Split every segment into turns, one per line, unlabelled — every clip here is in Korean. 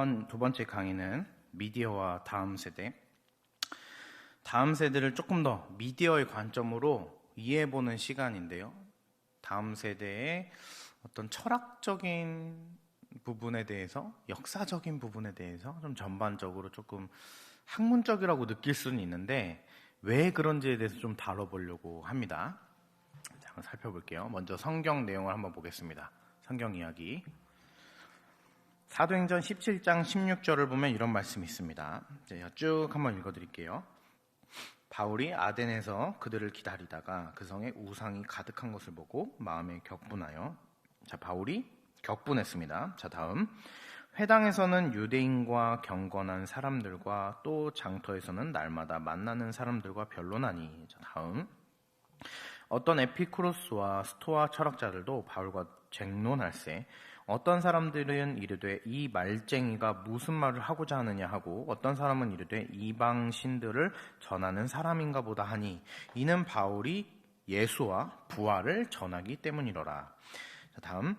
이번 두 번째 강의는 미디어와 다음 세대를 조금 더 미디어의 관점으로 이해해보는 시간인데요. 다음 세대의 어떤 철학적인 부분에 대해서, 역사적인 부분에 대해서 좀 전반적으로 조금 학문적이라고 느낄 수는 있는데 왜 그런지에 대해서 좀 다뤄보려고 합니다. 자, 한번 살펴볼게요. 먼저 성경 내용을 한번 보겠습니다. 성경 이야기. 사도행전 17장 16절을 보면 이런 말씀이 있습니다. 제가 쭉 한번 읽어드릴게요. 바울이 아덴에서 그들을 기다리다가 그 성에 우상이 가득한 것을 보고 마음에 격분하여, 자, 바울이 격분했습니다. 자, 다음. 회당에서는 유대인과 경건한 사람들과 또 장터에서는 날마다 만나는 사람들과 변론하니, 자, 다음. 어떤 에피쿠로스와 스토아 철학자들도 바울과 쟁론할세 어떤 사람들은 이르되 이 말쟁이가 무슨 말을 하고자 하느냐 하고 어떤 사람은 이르되 이방 신들을 전하는 사람인가 보다 하니 이는 바울이 예수와 부활을 전하기 때문이로라. 자, 다음.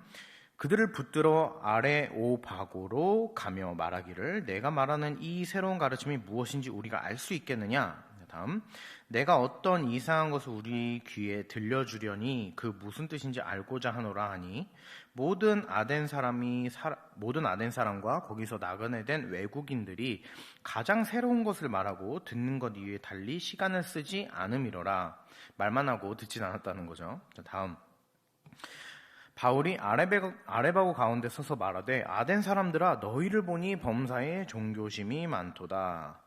그들을 붙들어 아레오바고로 가며 말하기를 내가 말하는 이 새로운 가르침이 무엇인지 우리가 알 수 있겠느냐. 다음. 내가 어떤 이상한 것을 우리 귀에 들려주려니 그 무슨 뜻인지 알고자 하노라 하니 모든 아덴 사람과 거기서 나그네 된 외국인들이 가장 새로운 것을 말하고 듣는 것 이외에 달리 시간을 쓰지 않음이로라. 말만 하고 듣진 않았다는 거죠. 다음. 바울이 아레바고 가운데 서서 말하되 아덴 사람들아 너희를 보니 범사에 종교심이 많도다.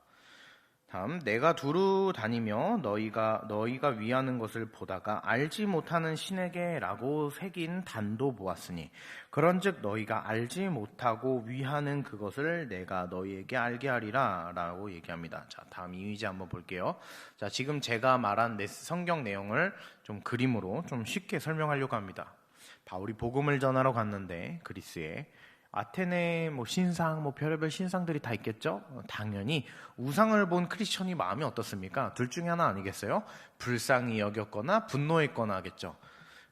다음. 내가 두루 다니며 너희가 위하는 것을 보다가 알지 못하는 신에게 라고 새긴 단도 보았으니 그런즉 너희가 알지 못하고 위하는 그것을 내가 너희에게 알게 하리라 라고 얘기합니다. 자, 다음 이미지 한번 볼게요. 자, 지금 제가 말한 성경 내용을 좀 그림으로 좀 쉽게 설명하려고 합니다. 바울이 복음을 전하러 갔는데 그리스에 아테네 신상 별의별 신상들이 다 있겠죠. 당연히 우상을 본 크리스천이 마음이 어떻습니까? 둘 중에 하나 아니겠어요? 불쌍히 여겼거나 분노했거나 하겠죠.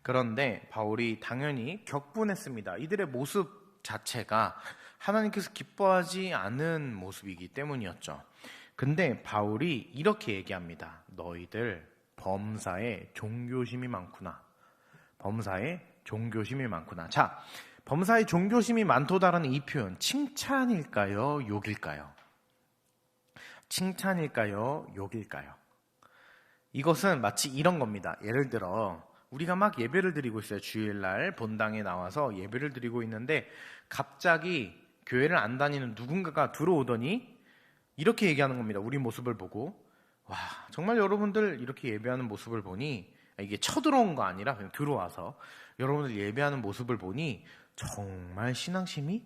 그런데 바울이 당연히 격분했습니다. 이들의 모습 자체가 하나님께서 기뻐하지 않은 모습이기 때문이었죠. 근데 바울이 이렇게 얘기합니다. 너희들 범사에 종교심이 많구나. 범사에 종교심이 많구나. 자, 범사에 종교심이 많도다라는 이 표현, 칭찬일까요? 욕일까요? 칭찬일까요? 욕일까요? 이것은 마치 이런 겁니다. 예를 들어 우리가 막 예배를 드리고 있어요. 주일날 본당에 나와서 예배를 드리고 있는데 갑자기 교회를 안 다니는 누군가가 들어오더니 이렇게 얘기하는 겁니다. 우리 모습을 보고 와, 정말 여러분들 이렇게 예배하는 모습을 보니, 이게 쳐들어온 거 아니라 그냥 들어와서 여러분들 예배하는 모습을 보니 정말 신앙심이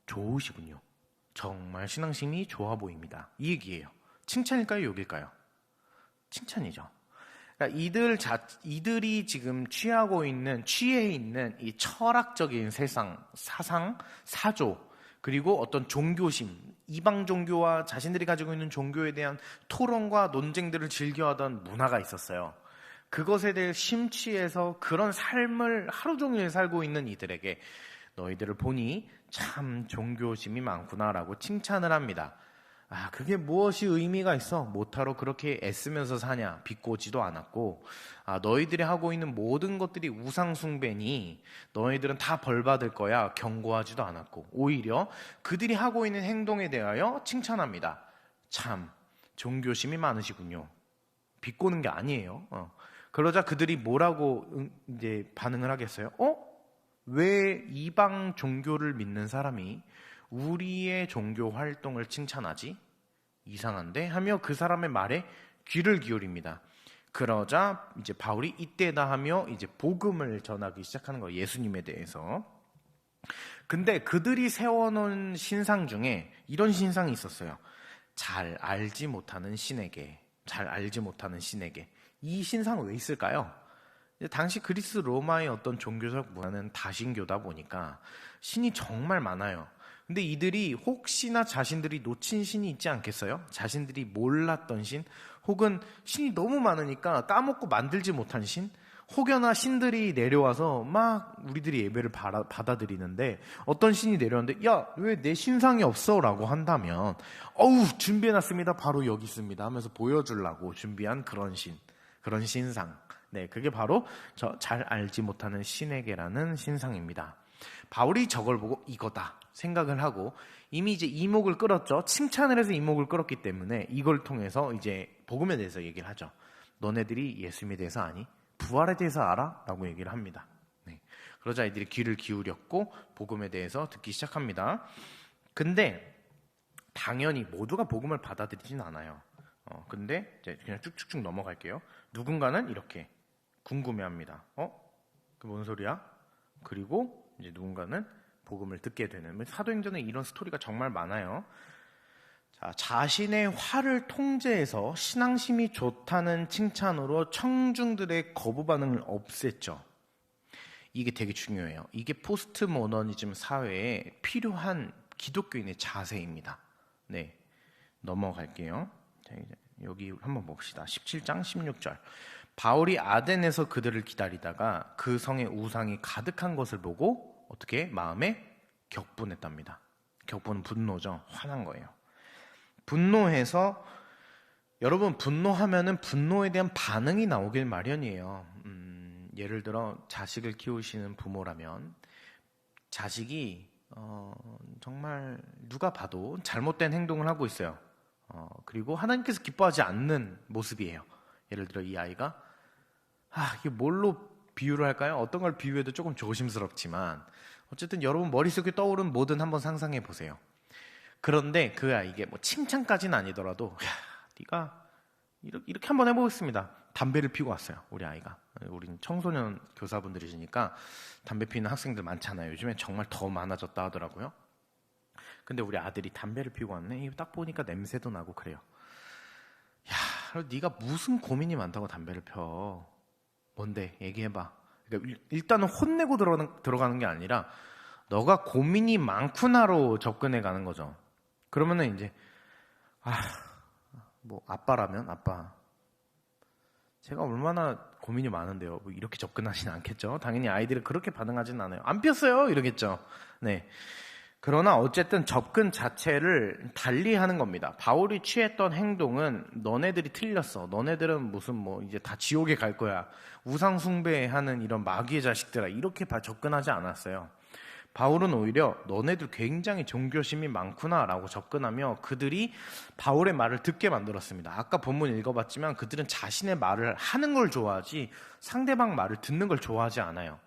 좋으시군요. 정말 신앙심이 좋아 보입니다. 이 얘기예요. 칭찬일까요? 욕일까요? 칭찬이죠. 그러니까 이들이 지금 취해 있는 이 철학적인 사상, 사조, 그리고 어떤 종교심, 이방 종교와 자신들이 가지고 있는 종교에 대한 토론과 논쟁들을 즐겨하던 문화가 있었어요. 그것에 대해 심취해서 그런 삶을 하루 종일 살고 있는 이들에게 너희들을 보니 참 종교심이 많구나라고 칭찬을 합니다. 아, 그게 무엇이 의미가 있어? 못하러 그렇게 애쓰면서 사냐? 비꼬지도 않았고, 너희들이 하고 있는 모든 것들이 우상숭배니 너희들은 다 벌받을 거야 경고하지도 않았고, 오히려 그들이 하고 있는 행동에 대하여 칭찬합니다. 참 종교심이 많으시군요. 비꼬는 게 아니에요. 그러자 그들이 뭐라고 이제 반응을 하겠어요? 왜 이방 종교를 믿는 사람이 우리의 종교 활동을 칭찬하지? 이상한데? 하며 그 사람의 말에 귀를 기울입니다. 그러자 이제 바울이 이때다 하며 이제 복음을 전하기 시작하는 거예요. 예수님에 대해서. 근데 그들이 세워놓은 신상 중에 이런 신상이 있었어요. 잘 알지 못하는 신에게. 이 신상은 왜 있을까요? 당시 그리스 로마의 어떤 종교적 문화는 다신교다 보니까 신이 정말 많아요. 근데 이들이 혹시나 자신들이 놓친 신이 있지 않겠어요? 자신들이 몰랐던 신, 혹은 신이 너무 많으니까 까먹고 만들지 못한 신, 혹여나 신들이 내려와서 막 우리들이 예배를 받아들이는데 어떤 신이 내려왔는데 야, 왜 내 신상이 없어? 라고 한다면 어우, 준비해놨습니다. 바로 여기 있습니다 하면서 보여주려고 준비한 그런 그런 신상. 네, 그게 바로 저 잘 알지 못하는 신에게라는 신상입니다. 바울이 저걸 보고 이거다 생각을 하고 이미 이제 이목을 끌었죠. 칭찬을 해서 이목을 끌었기 때문에 이걸 통해서 이제 복음에 대해서 얘기를 하죠. 너네들이 예수님에 대해서 아니? 부활에 대해서 알아? 라고 얘기를 합니다. 네. 그러자 아이들이 귀를 기울였고 복음에 대해서 듣기 시작합니다. 근데 당연히 모두가 복음을 받아들이진 않아요. 근데 이제 그냥 쭉쭉쭉 넘어갈게요. 누군가는 이렇게 궁금해합니다. 그 뭔 소리야? 그리고 이제 누군가는 복음을 듣게 되는, 사도행전에 이런 스토리가 정말 많아요. 자, 자신의 화를 통제해서 신앙심이 좋다는 칭찬으로 청중들의 거부 반응을 없앴죠. 이게 되게 중요해요. 이게 포스트 모더니즘 사회에 필요한 기독교인의 자세입니다. 네, 넘어갈게요. 자, 이제 여기 한번 봅시다. 17장 16절. 바울이 아덴에서 그들을 기다리다가 그 성에 우상이 가득한 것을 보고 어떻게 마음에 격분했답니다. 격분은 분노죠. 화난 거예요. 분노해서, 여러분 분노하면은 분노에 대한 반응이 나오길 마련이에요. 예를 들어 자식을 키우시는 부모라면 자식이 정말 누가 봐도 잘못된 행동을 하고 있어요. 그리고 하나님께서 기뻐하지 않는 모습이에요. 예를 들어 이 아이가 이게 뭘로 비유를 할까요? 어떤 걸 비유해도 조금 조심스럽지만 어쨌든 여러분 머릿속에 떠오른 뭐든 한번 상상해 보세요. 그런데 그 아이에게 뭐 칭찬까지는 아니더라도 네가 이렇게 한번 해보겠습니다. 담배를 피우고 왔어요. 우리 아이가. 우린 청소년 교사분들이시니까 담배 피우는 학생들 많잖아요. 요즘에 정말 더 많아졌다 하더라고요. 근데 우리 아들이 담배를 피우고 왔네. 이거 딱 보니까 냄새도 나고 그래요. 야, 네가 무슨 고민이 많다고 담배를 펴? 뭔데? 얘기해봐. 그러니까 일단은 혼내고 들어가는 게 아니라 너가 고민이 많구나로 접근해 가는 거죠. 그러면은 이제 뭐 아빠라면 아빠 제가 얼마나 고민이 많은데요. 뭐 이렇게 접근하지는 않겠죠. 당연히 아이들은 그렇게 반응하지는 않아요. 안 폈어요 이러겠죠. 네. 그러나 어쨌든 접근 자체를 달리하는 겁니다. 바울이 취했던 행동은 너네들이 틀렸어. 너네들은 무슨 뭐 이제 다 지옥에 갈 거야. 우상 숭배하는 이런 마귀의 자식들아 이렇게 접근하지 않았어요. 바울은 오히려 너네들 굉장히 종교심이 많구나라고 접근하며 그들이 바울의 말을 듣게 만들었습니다. 아까 본문 읽어봤지만 그들은 자신의 말을 하는 걸 좋아하지 상대방 말을 듣는 걸 좋아하지 않아요.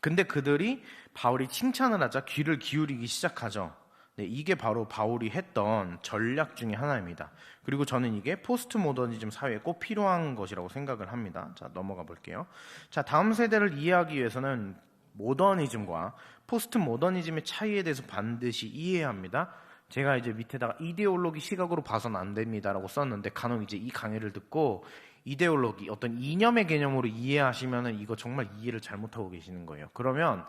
근데 그들이 바울이 칭찬을 하자 귀를 기울이기 시작하죠. 네, 이게 바로 바울이 했던 전략 중에 하나입니다. 그리고 저는 이게 포스트 모더니즘 사회에 꼭 필요한 것이라고 생각을 합니다. 자, 넘어가 볼게요. 자, 다음 세대를 이해하기 위해서는 모더니즘과 포스트 모더니즘의 차이에 대해서 반드시 이해해야 합니다. 제가 이제 밑에다가 이데올로기 시각으로 봐서는 안 됩니다라고 썼는데 간혹 이제 이 강의를 듣고 이데올로기, 어떤 이념의 개념으로 이해하시면은 이거 정말 이해를 잘못하고 계시는 거예요. 그러면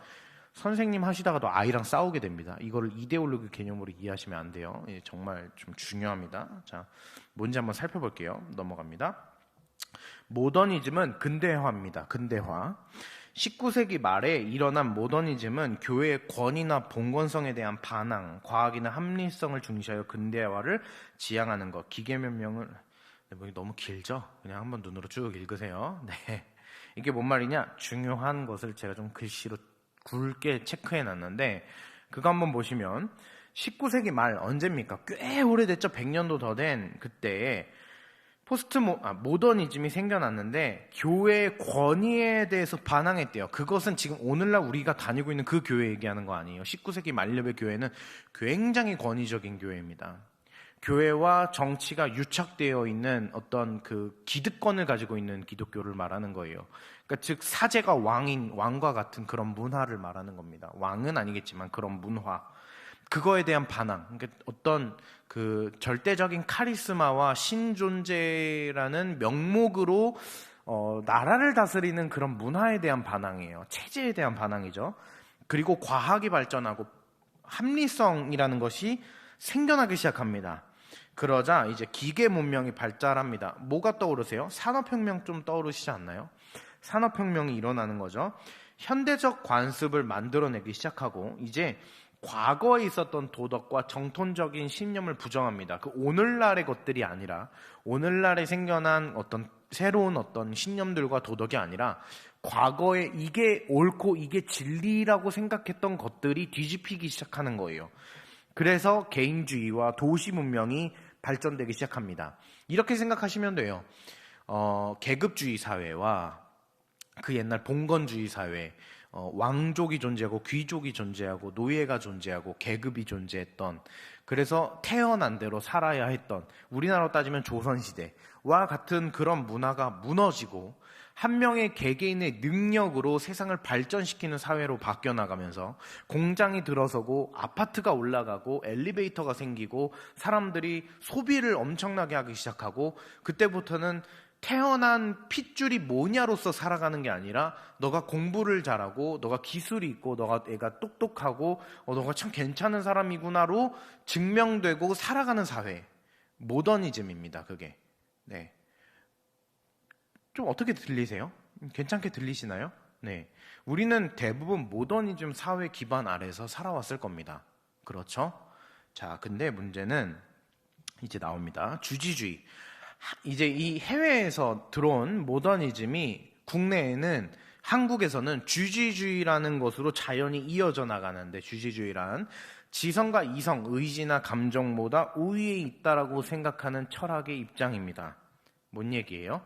선생님 하시다가도 아이랑 싸우게 됩니다. 이거를 이데올로기 개념으로 이해하시면 안 돼요. 정말 좀 중요합니다. 자, 뭔지 한번 살펴볼게요. 넘어갑니다. 모더니즘은 근대화입니다. 근대화. 19세기 말에 일어난 모더니즘은 교회의 권위나 봉건성에 대한 반항, 과학이나 합리성을 중시하여 근대화를 지향하는 것. 기계명령을 너무 길죠? 그냥 한번 눈으로 쭉 읽으세요. 네, 이게 뭔 말이냐? 중요한 것을 제가 좀 글씨로 굵게 체크해놨는데 그거 한번 보시면 19세기 말 언제입니까? 꽤 오래됐죠? 100년도 더 된 그때에 모더니즘이 생겨났는데 교회의 권위에 대해서 반항했대요. 그것은 지금 오늘날 우리가 다니고 있는 그 교회 얘기하는 거 아니에요. 19세기 말렙의 교회는 굉장히 권위적인 교회입니다. 교회와 정치가 유착되어 있는 어떤 그 기득권을 가지고 있는 기독교를 말하는 거예요. 그러니까 즉 사제가 왕과 같은 그런 문화를 말하는 겁니다. 왕은 아니겠지만 그런 문화. 그거에 대한 반항. 그러니까 어떤 그 절대적인 카리스마와 신존재라는 명목으로 나라를 다스리는 그런 문화에 대한 반항이에요. 체제에 대한 반항이죠. 그리고 과학이 발전하고 합리성이라는 것이 생겨나기 시작합니다. 그러자 이제 기계 문명이 발달합니다. 뭐가 떠오르세요? 산업혁명 좀 떠오르시지 않나요? 산업혁명이 일어나는 거죠. 현대적 관습을 만들어내기 시작하고 이제 과거에 있었던 도덕과 정통적인 신념을 부정합니다. 그 오늘날의 것들이 아니라 오늘날에 생겨난 어떤 새로운 어떤 신념들과 도덕이 아니라 과거에 이게 옳고 이게 진리라고 생각했던 것들이 뒤집히기 시작하는 거예요. 그래서 개인주의와 도시 문명이 발전되기 시작합니다. 이렇게 생각하시면 돼요. 계급주의 사회와 그 옛날 봉건주의 사회, 왕족이 존재하고 귀족이 존재하고 노예가 존재하고 계급이 존재했던, 그래서 태어난 대로 살아야 했던 우리나라로 따지면 조선시대와 같은 그런 문화가 무너지고 한 명의 개개인의 능력으로 세상을 발전시키는 사회로 바뀌어 나가면서 공장이 들어서고 아파트가 올라가고 엘리베이터가 생기고 사람들이 소비를 엄청나게 하기 시작하고, 그때부터는 태어난 핏줄이 뭐냐로서 살아가는 게 아니라 너가 공부를 잘하고 너가 기술이 있고 너가 애가 똑똑하고 너가 참 괜찮은 사람이구나로 증명되고 살아가는 사회, 모더니즘입니다. 그게. 네. 좀 어떻게 들리세요? 괜찮게 들리시나요? 네. 우리는 대부분 모더니즘 사회 기반 아래서 살아왔을 겁니다. 그렇죠? 자, 근데 문제는 이제 나옵니다. 주지주의. 이제 이 해외에서 들어온 모더니즘이 국내에는, 한국에서는 주지주의라는 것으로 자연히 이어져 나가는데, 주지주의란 지성과 이성, 의지나 감정보다 우위에 있다라고 생각하는 철학의 입장입니다. 뭔 얘기예요?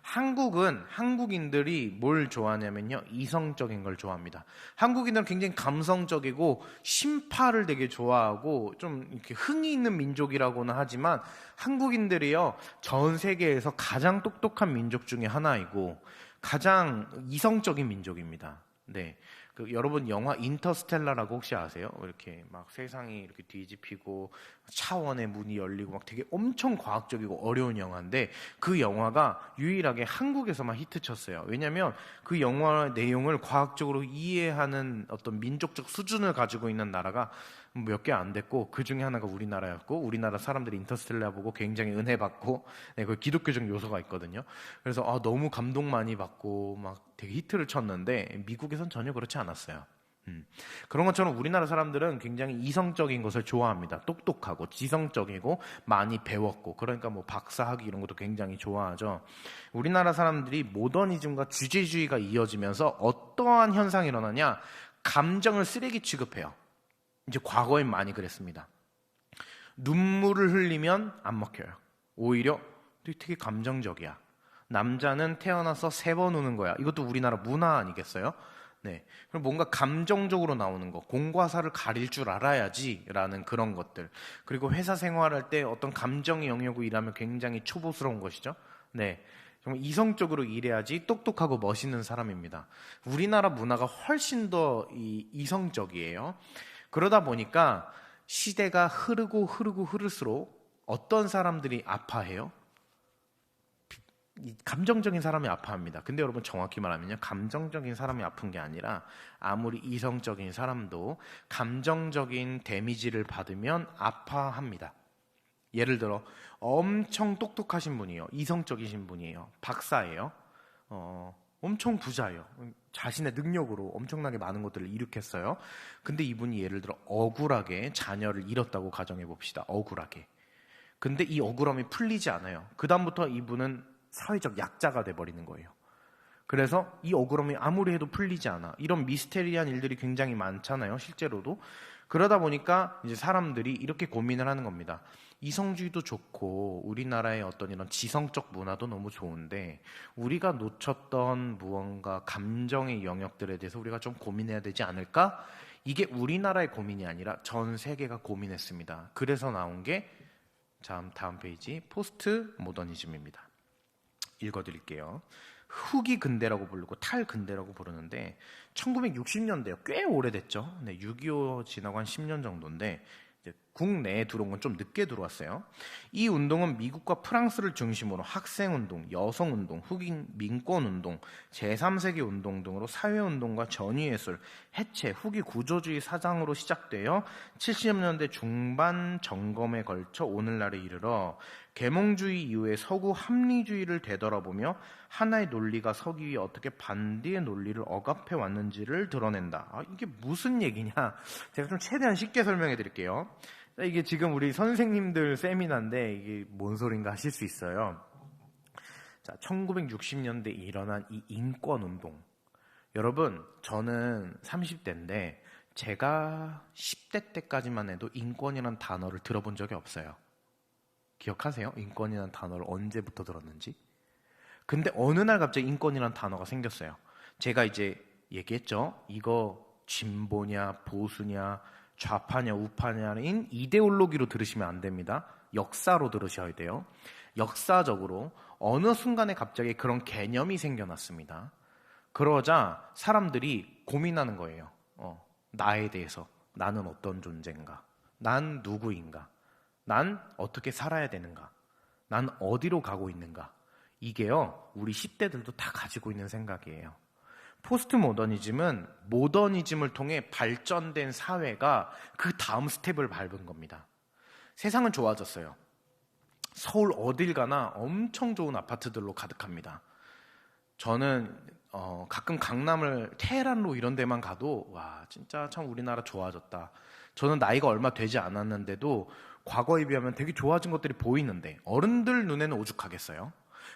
한국인들이 뭘 좋아하냐면요, 이성적인 걸 좋아합니다. 한국인들은 굉장히 감성적이고 심파를 되게 좋아하고 좀 이렇게 흥이 있는 민족이라고는 하지만, 한국인들이요 전 세계에서 가장 똑똑한 민족 중에 하나이고 가장 이성적인 민족입니다. 네. 여러분 영화 인터스텔라라고 혹시 아세요? 이렇게 막 세상이 이렇게 뒤집히고 차원의 문이 열리고 막 되게 엄청 과학적이고 어려운 영화인데, 그 영화가 유일하게 한국에서만 히트쳤어요. 왜냐하면 그 영화 내용을 과학적으로 이해하는 어떤 민족적 수준을 가지고 있는 나라가 몇 개 안 됐고, 그 중에 하나가 우리나라였고, 우리나라 사람들이 인터스텔라 보고 굉장히 은혜 받고, 네, 그 기독교적 요소가 있거든요. 그래서 너무 감동 많이 받고 막 되게 히트를 쳤는데 미국에선 전혀 그렇지 않았어요. 그런 것처럼 우리나라 사람들은 굉장히 이성적인 것을 좋아합니다. 똑똑하고 지성적이고 많이 배웠고, 그러니까 뭐 박사학위 이런 것도 굉장히 좋아하죠. 우리나라 사람들이 모더니즘과 주제주의가 이어지면서 어떠한 현상이 일어나냐, 감정을 쓰레기 취급해요. 이제 과거엔 많이 그랬습니다. 눈물을 흘리면 안 먹혀요. 오히려 되게 감정적이야. 남자는 태어나서 3번 우는 거야. 이것도 우리나라 문화 아니겠어요? 네. 그럼 뭔가 감정적으로 나오는 거, 공과 사를 가릴 줄 알아야지라는 그런 것들. 그리고 회사 생활할 때 어떤 감정의 영역으로 일하면 굉장히 초보스러운 것이죠. 네. 정말 이성적으로 일해야지 똑똑하고 멋있는 사람입니다. 우리나라 문화가 훨씬 더 이성적이에요. 그러다 보니까 시대가 흐를수록 어떤 사람들이 아파해요? 감정적인 사람이 아파합니다. 근데 여러분 정확히 말하면요, 감정적인 사람이 아픈 게 아니라 아무리 이성적인 사람도 감정적인 데미지를 받으면 아파합니다. 예를 들어 엄청 똑똑하신 분이에요. 이성적이신 분이에요. 박사예요. 엄청 부자예요. 자신의 능력으로 엄청나게 많은 것들을 일으켰어요. 근데 이분이 예를 들어 억울하게 자녀를 잃었다고 가정해 봅시다. 억울하게. 근데 이 억울함이 풀리지 않아요. 그 다음부터 이분은 사회적 약자가 돼버리는 거예요. 그래서 이 억울함이 아무리 해도 풀리지 않아. 이런 미스테리한 일들이 굉장히 많잖아요, 실제로도. 그러다 보니까 이제 사람들이 이렇게 고민을 하는 겁니다. 이성주의도 좋고 우리나라의 어떤 이런 지성적 문화도 너무 좋은데, 우리가 놓쳤던 무언가 감정의 영역들에 대해서 우리가 좀 고민해야 되지 않을까? 이게 우리나라의 고민이 아니라 전 세계가 고민했습니다. 그래서 나온 게 다음 페이지, 포스트 모더니즘입니다. 읽어드릴게요. 후기 근대라고 부르고 탈근대라고 부르는데 1960년대요. 꽤 오래됐죠. 네, 6.25 지나고 한 10년 정도인데, 이제 국내에 들어온 건 좀 늦게 들어왔어요. 이 운동은 미국과 프랑스를 중심으로 학생운동, 여성운동, 흑인 민권운동, 제3세기 운동 등으로 사회운동과 전위예술, 해체, 후기 구조주의 사상으로 시작되어 70년대 중반 점검에 걸쳐 오늘날에 이르러 계몽주의 이후에 서구 합리주의를 되돌아보며 하나의 논리가 서기 위해 어떻게 반대의 논리를 억압해 왔는지를 드러낸다. 이게 무슨 얘기냐? 제가 좀 최대한 쉽게 설명해 드릴게요. 이게 지금 우리 선생님들 세미나인데 이게 뭔 소린가 하실 수 있어요. 자, 1960년대에 일어난 이 인권운동. 여러분, 저는 30대인데 제가 10대 때까지만 해도 인권이라는 단어를 들어본 적이 없어요. 기억하세요? 인권이라는 단어를 언제부터 들었는지? 근데 어느 날 갑자기 인권이라는 단어가 생겼어요. 제가 이제 얘기했죠. 이거 진보냐 보수냐 좌파냐 우파냐인 이데올로기로 들으시면 안 됩니다. 역사로 들으셔야 돼요. 역사적으로 어느 순간에 갑자기 그런 개념이 생겨났습니다. 그러자 사람들이 고민하는 거예요. 나에 대해서. 나는 어떤 존재인가? 난 누구인가? 난 어떻게 살아야 되는가? 난 어디로 가고 있는가? 이게요, 우리 10대들도 다 가지고 있는 생각이에요. 포스트 모더니즘은 모더니즘을 통해 발전된 사회가 그 다음 스텝을 밟은 겁니다. 세상은 좋아졌어요. 서울 어딜 가나 엄청 좋은 아파트들로 가득합니다. 저는 가끔 강남을 테헤란로 이런 데만 가도 와 진짜 참 우리나라 좋아졌다. 저는 나이가 얼마 되지 않았는데도 과거에 비하면 되게 좋아진 것들이 보이는데 어른들 눈에는 오죽하겠어요.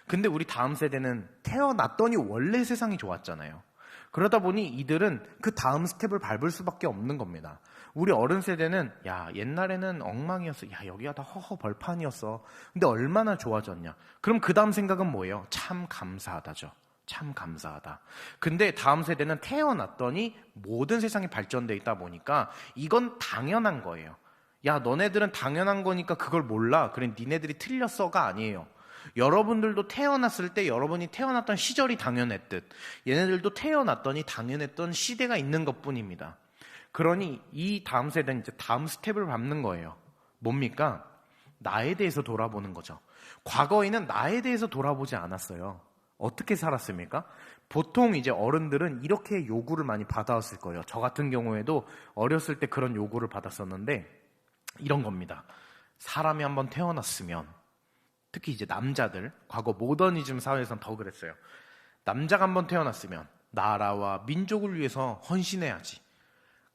근데 우리 다음 세대는 태어났더니 원래 세상이 좋았잖아요. 그러다 보니 이들은 그 다음 스텝을 밟을 수밖에 없는 겁니다. 우리 어른 세대는 야 옛날에는 엉망이었어. 야 여기가 다 허허 벌판이었어. 근데 얼마나 좋아졌냐. 그럼 그 다음 생각은 뭐예요? 참 감사하다죠. 참 감사하다. 근데 다음 세대는 태어났더니 모든 세상이 발전돼 있다 보니까 이건 당연한 거예요. 야 너네들은 당연한 거니까 그걸 몰라. 그래 니네들이 틀렸어가 아니에요. 여러분들도 태어났을 때 여러분이 태어났던 시절이 당연했듯 얘네들도 태어났더니 당연했던 시대가 있는 것뿐입니다. 그러니 이 다음 세대는 이제 다음 스텝을 밟는 거예요. 뭡니까? 나에 대해서 돌아보는 거죠. 과거에는 나에 대해서 돌아보지 않았어요. 어떻게 살았습니까? 보통 이제 어른들은 이렇게 요구를 많이 받아왔을 거예요. 저 같은 경우에도 어렸을 때 그런 요구를 받았었는데 이런 겁니다. 사람이 한번 태어났으면 특히 이제 남자들, 과거 모더니즘 사회에서는 더 그랬어요. 남자가 한번 태어났으면 나라와 민족을 위해서 헌신해야지.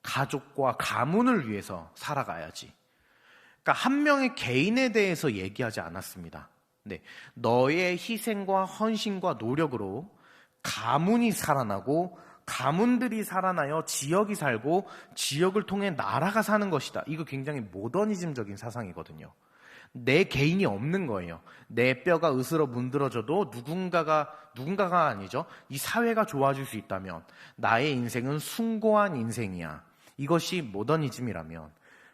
가족과 가문을 위해서 살아가야지. 그러니까 한 명의 개인에 대해서 얘기하지 않았습니다. 네, 너의 희생과 헌신과 노력으로 가문이 살아나고 가문들이 살아나여 지역이 살고 지역을 통해 나라가 사는 것이다. 이거 굉장히 모더니즘적인 사상이거든요. 내 개인이 없는 거예요. 내 뼈가 으스러 문드러져도 누군가가 아니죠. 이 사회가 좋아질 수 있다면 나의 인생은 숭고한 인생이야. 이것이 모더니즘이라면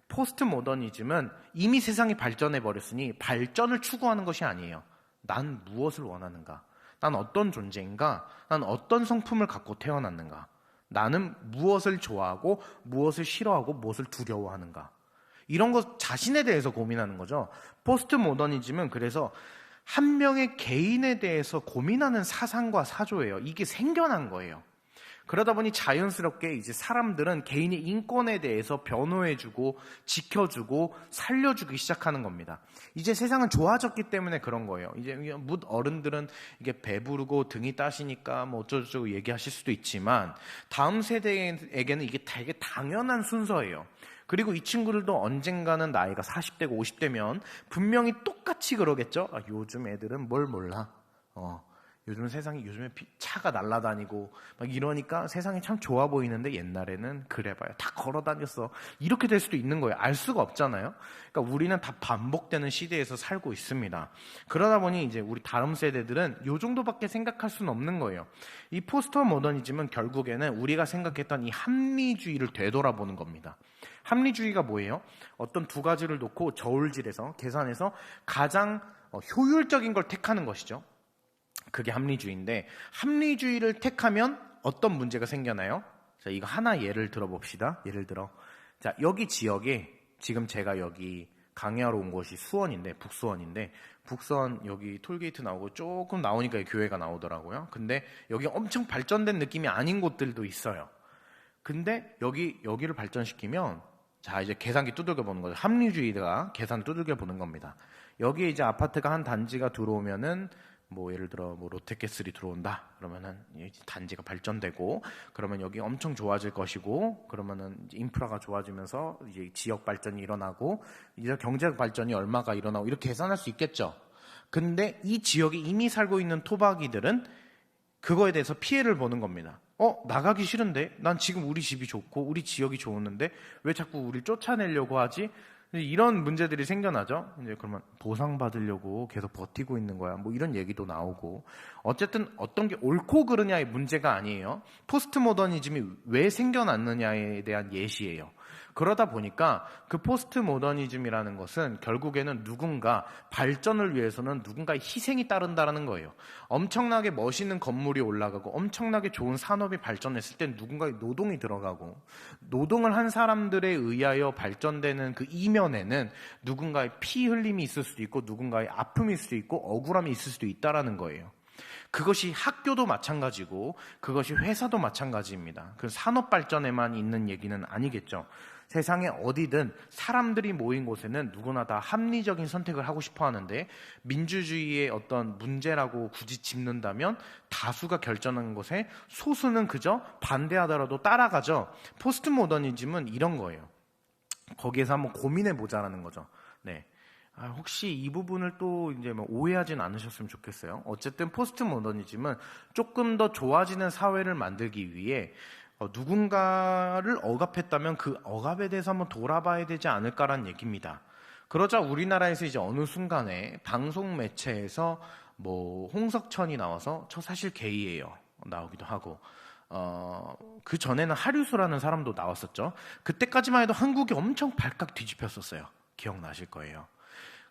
포스트 모더니즘은 이미 세상이 발전해 버렸으니 발전을 추구하는 것이 아니에요. 난 무엇을 원하는가? 난 어떤 존재인가? 난 어떤 성품을 갖고 태어났는가? 나는 무엇을 좋아하고 무엇을 싫어하고 무엇을 두려워하는가? 이런 것 자신에 대해서 고민하는 거죠. 포스트 모더니즘은 그래서 한 명의 개인에 대해서 고민하는 사상과 사조예요. 이게 생겨난 거예요. 그러다 보니 자연스럽게 이제 사람들은 개인의 인권에 대해서 변호해주고 지켜주고 살려주기 시작하는 겁니다. 이제 세상은 좋아졌기 때문에 그런 거예요. 이제 묻 어른들은 이게 배부르고 등이 따시니까 뭐 어쩌고저쩌고 얘기하실 수도 있지만 다음 세대에게는 이게 되게 당연한 순서예요. 그리고 이 친구들도 언젠가는 나이가 40대고 50대면 분명히 똑같이 그러겠죠. 요즘 애들은 뭘 몰라. 요즘 세상이 요즘에 차가 날아다니고 막 이러니까 세상이 참 좋아 보이는데 옛날에는 그래봐요. 다 걸어 다녔어. 이렇게 될 수도 있는 거예요. 알 수가 없잖아요. 그러니까 우리는 다 반복되는 시대에서 살고 있습니다. 그러다 보니 이제 우리 다음 세대들은 요 정도밖에 생각할 수는 없는 거예요. 이 포스트 모더니즘은 결국에는 우리가 생각했던 이 합리주의를 되돌아보는 겁니다. 합리주의가 뭐예요? 어떤 두 가지를 놓고 저울질해서 계산해서 가장 효율적인 걸 택하는 것이죠. 그게 합리주의인데 합리주의를 택하면 어떤 문제가 생겨나요? 자, 이거 하나 예를 들어 봅시다. 예를 들어 자, 여기 지역에 지금 제가 여기 강의하러 온 곳이 수원인데, 북수원인데, 북수원 여기 톨게이트 나오고 조금 나오니까 교회가 나오더라고요. 근데 여기 엄청 발전된 느낌이 아닌 곳들도 있어요. 근데 여기를 발전시키면, 자, 이제 계산기 두들겨 보는 거죠. 합리주의가 계산 두들겨 보는 겁니다. 여기에 이제 아파트가 한 단지가 들어오면은, 뭐 예를 들어 뭐 롯데캐슬이 들어온다 그러면은 단지가 발전되고, 그러면 여기 엄청 좋아질 것이고, 그러면은 이제 인프라가 좋아지면서 이제 지역 발전이 일어나고, 이제 경제 발전이 얼마가 일어나고, 이렇게 계산할 수 있겠죠. 근데 이 지역에 이미 살고 있는 토박이들은 그거에 대해서 피해를 보는 겁니다. 나가기 싫은데? 난 지금 우리 집이 좋고 우리 지역이 좋았는데 왜 자꾸 우리를 쫓아내려고 하지? 이런 문제들이 생겨나죠. 이제 그러면 보상받으려고 계속 버티고 있는 거야. 뭐 이런 얘기도 나오고. 어쨌든 어떤 게 옳고 그르냐의 문제가 아니에요. 포스트 모더니즘이 왜 생겨났느냐에 대한 예시예요. 그러다 보니까 그 포스트 모더니즘이라는 것은 결국에는 누군가 발전을 위해서는 누군가의 희생이 따른다라는 거예요. 엄청나게 멋있는 건물이 올라가고 엄청나게 좋은 산업이 발전했을 땐 누군가의 노동이 들어가고, 노동을 한 사람들에 의하여 발전되는 그 이면에는 누군가의 피 흘림이 있을 수도 있고 누군가의 아픔이 있을 수도 있고 억울함이 있을 수도 있다라는 거예요. 그것이 학교도 마찬가지고 그것이 회사도 마찬가지입니다. 그 산업 발전에만 있는 얘기는 아니겠죠. 세상에 어디든 사람들이 모인 곳에는 누구나 다 합리적인 선택을 하고 싶어 하는데, 민주주의의 어떤 문제라고 굳이 짚는다면 다수가 결정하는 것에 소수는 그저 반대하더라도 따라가죠. 포스트 모더니즘은 이런 거예요. 거기에서 한번 고민해 보자라는 거죠. 네. 혹시 이 부분을 또 이제 뭐 오해하진 않으셨으면 좋겠어요. 어쨌든 포스트 모더니즘은 조금 더 좋아지는 사회를 만들기 위해 누군가를 억압했다면 그 억압에 대해서 한번 돌아봐야 되지 않을까라는 얘기입니다. 그러자 우리나라에서 이제 어느 순간에 방송 매체에서 뭐 홍석천이 나와서 저 사실 게이예요 나오기도 하고, 그 전에는 하류수라는 사람도 나왔었죠. 그때까지만 해도 한국이 엄청 발칵 뒤집혔었어요. 기억나실 거예요.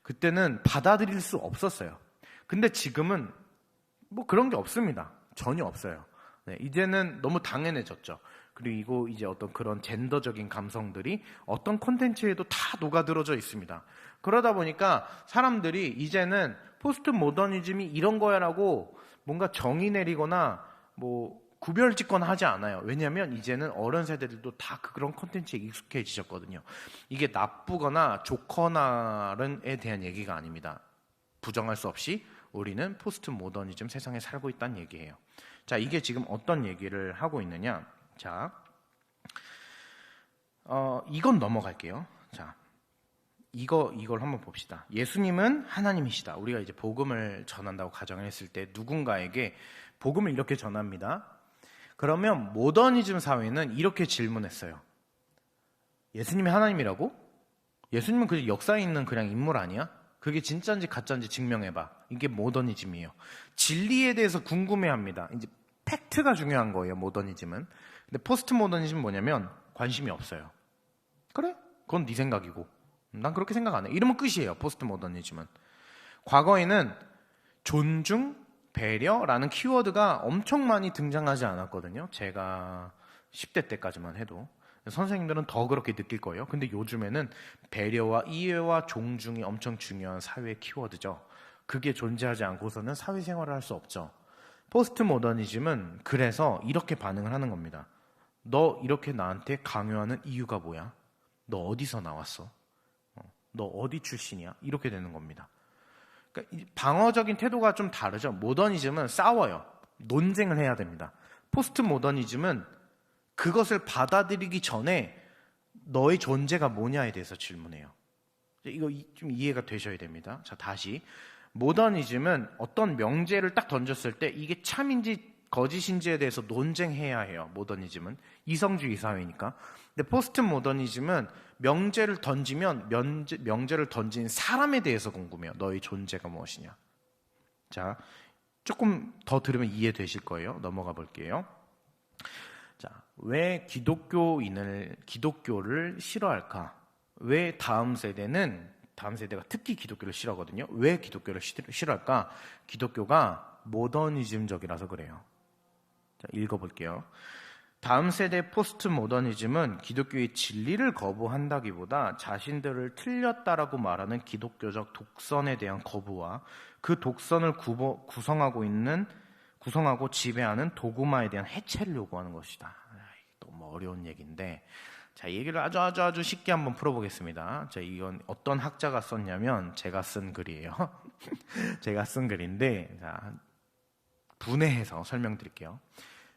그때는 받아들일 수 없었어요. 근데 지금은 뭐 그런 게 없습니다. 전혀 없어요. 네, 이제는 너무 당연해졌죠. 그리고 이제 어떤 그런 젠더적인 감성들이 어떤 콘텐츠에도 다 녹아들어져 있습니다. 그러다 보니까 사람들이 이제는 포스트 모더니즘이 이런 거야라고 뭔가 정의 내리거나 뭐 구별 짓거나 하지 않아요. 왜냐하면 이제는 어른 세대들도 다 그런 콘텐츠에 익숙해지셨거든요. 이게 나쁘거나 좋거나에 대한 얘기가 아닙니다. 부정할 수 없이 우리는 포스트 모더니즘 세상에 살고 있다는 얘기예요. 자, 이게 지금 어떤 얘기를 하고 있느냐? 자, 이건 넘어갈게요. 자, 이걸 한번 봅시다. 예수님은 하나님이시다. 우리가 이제 복음을 전한다고 가정을 했을 때 누군가에게 복음을 이렇게 전합니다. 그러면 모더니즘 사회는 이렇게 질문했어요. 예수님이 하나님이라고? 예수님은 그 역사에 있는 그냥 인물 아니야? 그게 진짜인지 가짜인지 증명해봐. 이게 모더니즘이에요. 진리에 대해서 궁금해합니다. 이제 팩트가 중요한 거예요, 모더니즘은. 근데 포스트 모더니즘은 뭐냐면 관심이 없어요. 그래? 그건 네 생각이고 난 그렇게 생각 안 해. 이러면 끝이에요, 포스트 모더니즘은. 과거에는 존중, 배려라는 키워드가 엄청 많이 등장하지 않았거든요. 제가 10대 때까지만 해도. 선생님들은 더 그렇게 느낄 거예요. 근데 요즘에는 배려와 이해와 존중이 엄청 중요한 사회의 키워드죠. 그게 존재하지 않고서는 사회생활을 할 수 없죠. 포스트 모더니즘은 그래서 이렇게 반응을 하는 겁니다. 너 이렇게 나한테 강요하는 이유가 뭐야? 너 어디서 나왔어? 너 어디 출신이야? 이렇게 되는 겁니다. 그러니까 방어적인 태도가 좀 다르죠. 모더니즘은 싸워요. 논쟁을 해야 됩니다. 포스트 모더니즘은 그것을 받아들이기 전에 너의 존재가 뭐냐에 대해서 질문해요. 이거 좀 이해가 되셔야 됩니다. 자, 다시. 모더니즘은 어떤 명제를 딱 던졌을 때 이게 참인지 거짓인지에 대해서 논쟁해야 해요. 모더니즘은 이성주의 사회니까. 근데 포스트 모더니즘은 명제를 던지면 명제를 던진 사람에 대해서 궁금해요. 너의 존재가 무엇이냐. 자, 조금 더 들으면 이해되실 거예요. 넘어가 볼게요. 자, 왜 기독교를 싫어할까? 왜 다음 세대가 특히 기독교를 싫어하거든요. 왜 기독교를 싫어할까? 기독교가 모더니즘적이라서 그래요. 자, 읽어볼게요. 다음 세대 포스트 모더니즘은 기독교의 진리를 거부한다기보다 자신들을 틀렸다라고 말하는 기독교적 독선에 대한 거부와 그 독선을 구성하고 지배하는 도구마에 대한 해체를 요구하는 것이다. 너무 어려운 얘기인데, 자, 이 얘기를 아주 쉽게 한번 풀어보겠습니다. 자, 이건 어떤 학자가 썼냐면 제가 쓴 글이에요. 제가 쓴 글인데, 자, 분해해서 설명드릴게요.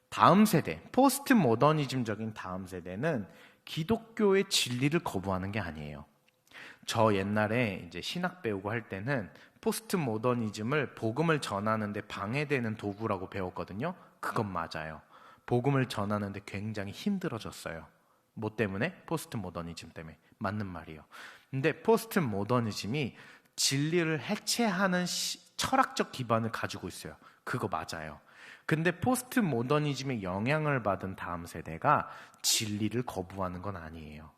다음 세대, 포스트 모더니즘적인 다음 세대는 기독교의 진리를 거부하는 게 아니에요. 저 옛날에 이제 신학 배우고 할 때는 포스트 모더니즘을 복음을 전하는데 방해되는 도구라고 배웠거든요. 그건 맞아요. 복음을 전하는데 굉장히 힘들어졌어요. 뭐 때문에? 포스트 모더니즘 때문에. 맞는 말이에요. 근데 포스트 모더니즘이 진리를 해체하는 철학적 기반을 가지고 있어요. 그거 맞아요. 근데 포스트 모더니즘의 영향을 받은 다음 세대가 진리를 거부하는 건 아니에요.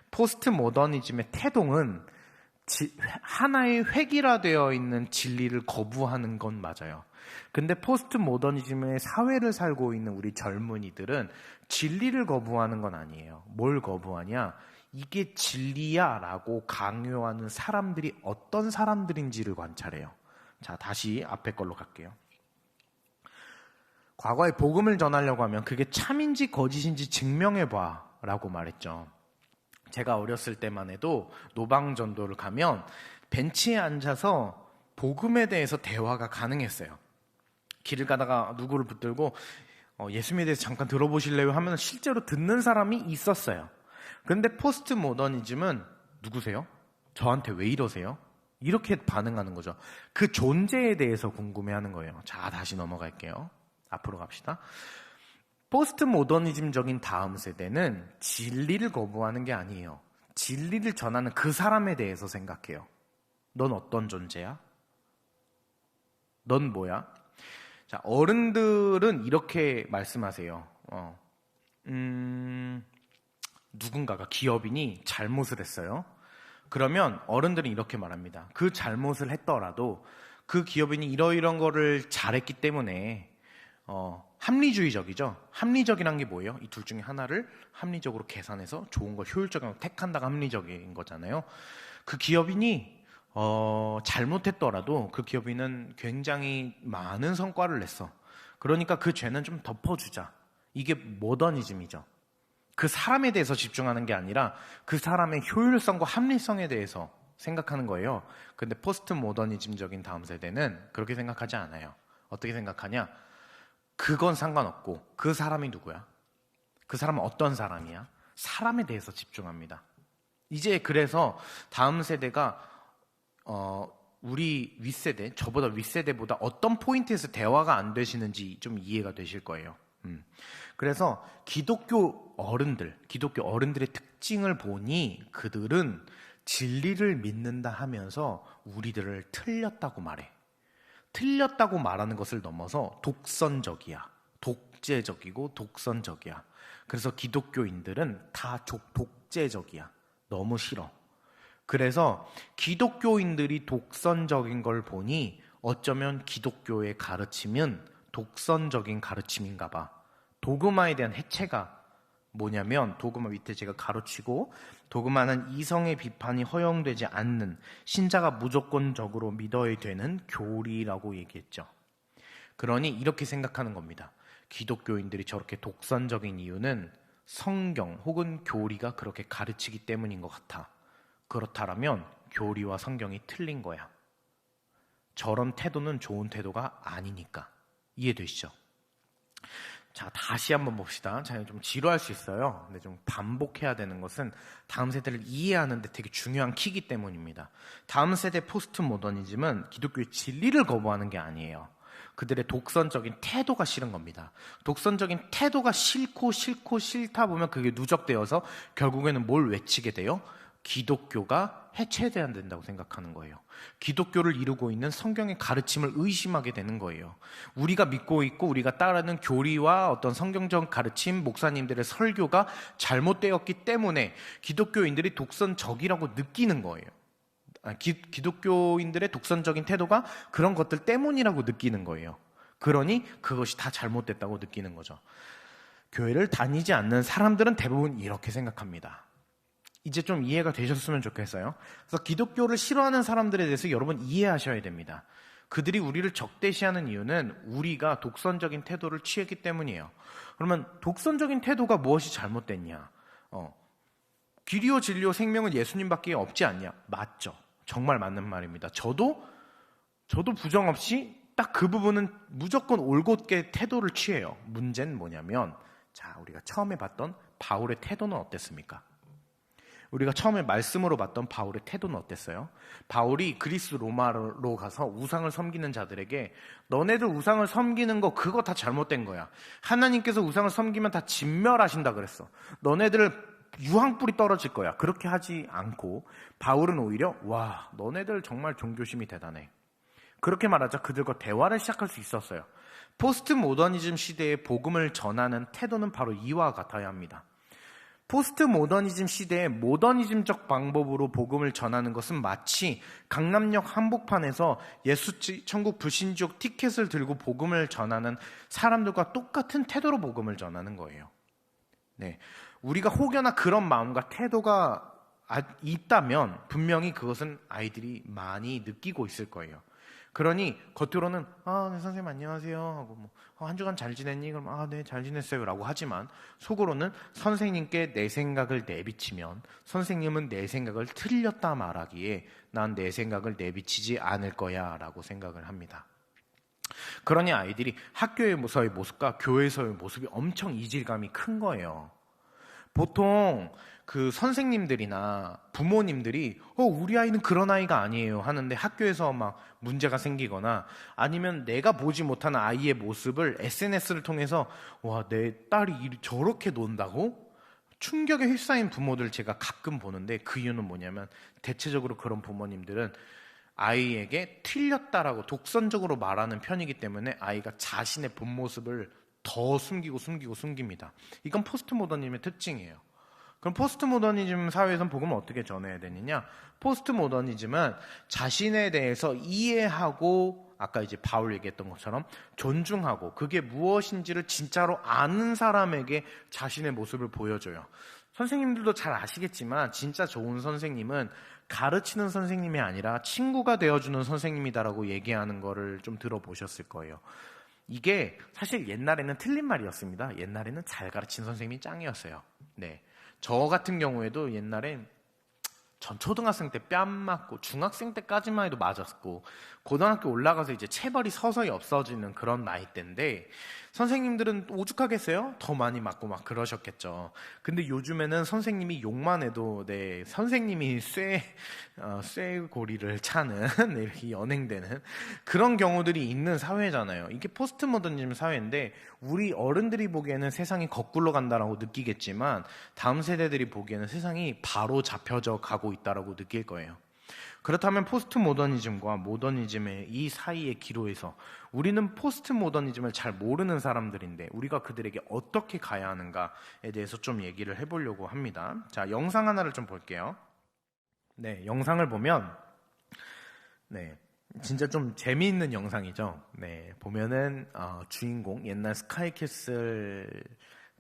포스트 모더니즘의 태동은 하나의 획일화되어 있는 진리를 거부하는 건 맞아요. 근데 포스트 모더니즘의 사회를 살고 있는 우리 젊은이들은 진리를 거부하는 건 아니에요. 뭘 거부하냐? 이게 진리야 라고 강요하는 사람들이 어떤 사람들인지를 관찰해요. 자, 다시 앞에 걸로 갈게요. 과거에 복음을 전하려고 하면 그게 참인지 거짓인지 증명해봐 라고 말했죠. 제가 어렸을 때만 해도 노방전도를 가면 벤치에 앉아서 복음에 대해서 대화가 가능했어요. 길을 가다가 누구를 붙들고 예수님에 대해서 잠깐 들어보실래요? 하면 실제로 듣는 사람이 있었어요. 그런데 포스트 모더니즘은 누구세요? 저한테 왜 이러세요? 이렇게 반응하는 거죠. 그 존재에 대해서 궁금해하는 거예요. 자, 다시 넘어갈게요. 앞으로 갑시다. 포스트 모더니즘적인 다음 세대는 진리를 거부하는 게 아니에요. 진리를 전하는 그 사람에 대해서 생각해요. 넌 어떤 존재야? 넌 뭐야? 자, 어른들은 이렇게 말씀하세요. 누군가가 기업인이 잘못을 했어요. 그러면 어른들은 이렇게 말합니다. 그 잘못을 했더라도 그 기업인이 이러이런 거를 잘했기 때문에 합리주의적이죠. 합리적이란 게 뭐예요? 이 둘 중에 하나를 합리적으로 계산해서 좋은 걸 효율적인 걸 택한다가 합리적인 거잖아요. 그 기업인이 잘못했더라도 그 기업인은 굉장히 많은 성과를 냈어. 그러니까 그 죄는 좀 덮어주자. 이게 모더니즘이죠. 그 사람에 대해서 집중하는 게 아니라 그 사람의 효율성과 합리성에 대해서 생각하는 거예요. 근데 포스트 모더니즘적인 다음 세대는 그렇게 생각하지 않아요. 어떻게 생각하냐? 그건 상관없고 그 사람이 누구야? 그 사람은 어떤 사람이야? 사람에 대해서 집중합니다. 이제 그래서 다음 세대가 우리 윗세대, 저보다 윗세대보다 어떤 포인트에서 대화가 안 되시는지 좀 이해가 되실 거예요. 그래서 기독교 어른들의 특징을 보니 그들은 진리를 믿는다 하면서 우리들을 틀렸다고 말해. 틀렸다고 말하는 것을 넘어서 독선적이야. 독재적이고 독선적이야. 그래서 기독교인들은 다 독재적이야. 너무 싫어. 그래서 기독교인들이 독선적인 걸 보니 어쩌면 기독교의 가르침은 독선적인 가르침인가 봐. 도그마에 대한 해체가 뭐냐면 도그마 밑에 제가 가로치고 도그마는 이성의 비판이 허용되지 않는 신자가 무조건적으로 믿어야 되는 교리라고 얘기했죠. 그러니 이렇게 생각하는 겁니다. 기독교인들이 저렇게 독선적인 이유는 성경 혹은 교리가 그렇게 가르치기 때문인 것 같아. 그렇다면 교리와 성경이 틀린 거야. 저런 태도는 좋은 태도가 아니니까. 이해되시죠? 자, 다시 한번 봅시다. 자, 좀 지루할 수 있어요. 근데 좀 반복해야 되는 것은 다음 세대를 이해하는데 되게 중요한 키기 때문입니다. 다음 세대 포스트 모더니즘은 기독교의 진리를 거부하는 게 아니에요. 그들의 독선적인 태도가 싫은 겁니다. 독선적인 태도가 싫고 싫다 보면 그게 누적되어서 결국에는 뭘 외치게 돼요? 기독교가 해체돼야 된다고 생각하는 거예요. 기독교를 이루고 있는 성경의 가르침을 의심하게 되는 거예요. 우리가 믿고 있고 우리가 따르는 교리와 어떤 성경적 가르침, 목사님들의 설교가 잘못되었기 때문에 기독교인들이 독선적이라고 느끼는 거예요. 기독교인들의 독선적인 태도가 그런 것들 때문이라고 느끼는 거예요. 그러니 그것이 다 잘못됐다고 느끼는 거죠. 교회를 다니지 않는 사람들은 대부분 이렇게 생각합니다. 이제 좀 이해가 되셨으면 좋겠어요. 그래서 기독교를 싫어하는 사람들에 대해서 여러분 이해하셔야 됩니다. 그들이 우리를 적대시하는 이유는 우리가 독선적인 태도를 취했기 때문이에요. 그러면 독선적인 태도가 무엇이 잘못됐냐? 길이요 진리요 생명은 예수님밖에 없지 않냐? 맞죠. 정말 맞는 말입니다. 저도 부정 없이 딱 그 부분은 무조건 올곧게 태도를 취해요. 문제는 뭐냐면, 자, 우리가 처음에 봤던 바울의 태도는 어땠습니까? 우리가 처음에 말씀으로 봤던 바울의 태도는 어땠어요? 바울이 그리스 로마로 가서 우상을 섬기는 자들에게 너네들 우상을 섬기는 거 그거 다 잘못된 거야. 하나님께서 우상을 섬기면 다 진멸하신다 그랬어. 너네들 유황불이 떨어질 거야. 그렇게 하지 않고 바울은 오히려 와, 너네들 정말 종교심이 대단해. 그렇게 말하자 그들과 대화를 시작할 수 있었어요. 포스트 모더니즘 시대의 복음을 전하는 태도는 바로 이와 같아야 합니다. 포스트 모더니즘 시대의 모더니즘적 방법으로 복음을 전하는 것은 마치 강남역 한복판에서 예수천국 불신족 티켓을 들고 복음을 전하는 사람들과 똑같은 태도로 복음을 전하는 거예요. 네, 우리가 혹여나 그런 마음과 태도가 있다면 분명히 그것은 아이들이 많이 느끼고 있을 거예요. 그러니 겉으로는 네, 선생님 안녕하세요 하고 한 주간 잘 지냈니? 그럼 네, 잘 지냈어요 라고 하지만 속으로는 선생님께 내 생각을 내비치면 선생님은 내 생각을 틀렸다 말하기에 난 내 생각을 내비치지 않을 거야 라고 생각을 합니다. 그러니 아이들이 학교에서의 모습과 교회에서의 모습이 엄청 이질감이 큰 거예요. 보통 그 선생님들이나 부모님들이 우리 아이는 그런 아이가 아니에요 하는데 학교에서 막 문제가 생기거나 아니면 내가 보지 못하는 아이의 모습을 SNS를 통해서 와, 내 딸이 저렇게 논다고? 충격에 휩싸인 부모들 제가 가끔 보는데 그 이유는 뭐냐면 대체적으로 그런 부모님들은 아이에게 틀렸다라고 독선적으로 말하는 편이기 때문에 아이가 자신의 본 모습을 더 숨깁니다. 이건 포스트 모더니즘의 특징이에요. 그럼 포스트 모더니즘 사회에서는 복음을 어떻게 전해야 되느냐? 포스트 모더니즘은 자신에 대해서 이해하고 아까 이제 바울 얘기했던 것처럼 존중하고 그게 무엇인지를 진짜로 아는 사람에게 자신의 모습을 보여줘요. 선생님들도 잘 아시겠지만 진짜 좋은 선생님은 가르치는 선생님이 아니라 친구가 되어주는 선생님이다라고 얘기하는 거를 좀 들어보셨을 거예요. 이게 사실 옛날에는 틀린 말이었습니다. 옛날에는 잘 가르친 선생님이 짱이었어요. 네, 저 같은 경우에도 옛날엔 전 초등학생 때 뺨 맞고 중학생 때까지만 해도 맞았고 고등학교 올라가서 이제 체벌이 서서히 없어지는 그런 나이대인데 선생님들은 오죽하겠어요? 더 많이 맞고 막 그러셨겠죠. 근데 요즘에는 선생님이 욕만 해도 선생님이 쇠고리를 차는 이렇게 연행되는 그런 경우들이 있는 사회잖아요. 이게 포스트 모더니즘 사회인데 우리 어른들이 보기에는 세상이 거꾸로 간다라고 느끼겠지만 다음 세대들이 보기에는 세상이 바로 잡혀져 가고 있다라고 느낄 거예요. 그렇다면 포스트 모더니즘과 모더니즘의 이 사이의 기로에서 우리는 포스트 모더니즘을 잘 모르는 사람들인데 우리가 그들에게 어떻게 가야 하는가에 대해서 좀 얘기를 해보려고 합니다. 자, 영상 하나를 좀 볼게요. 네, 영상을 보면 진짜 좀 재미있는 영상이죠. 네, 보면은 주인공 옛날 스카이캐슬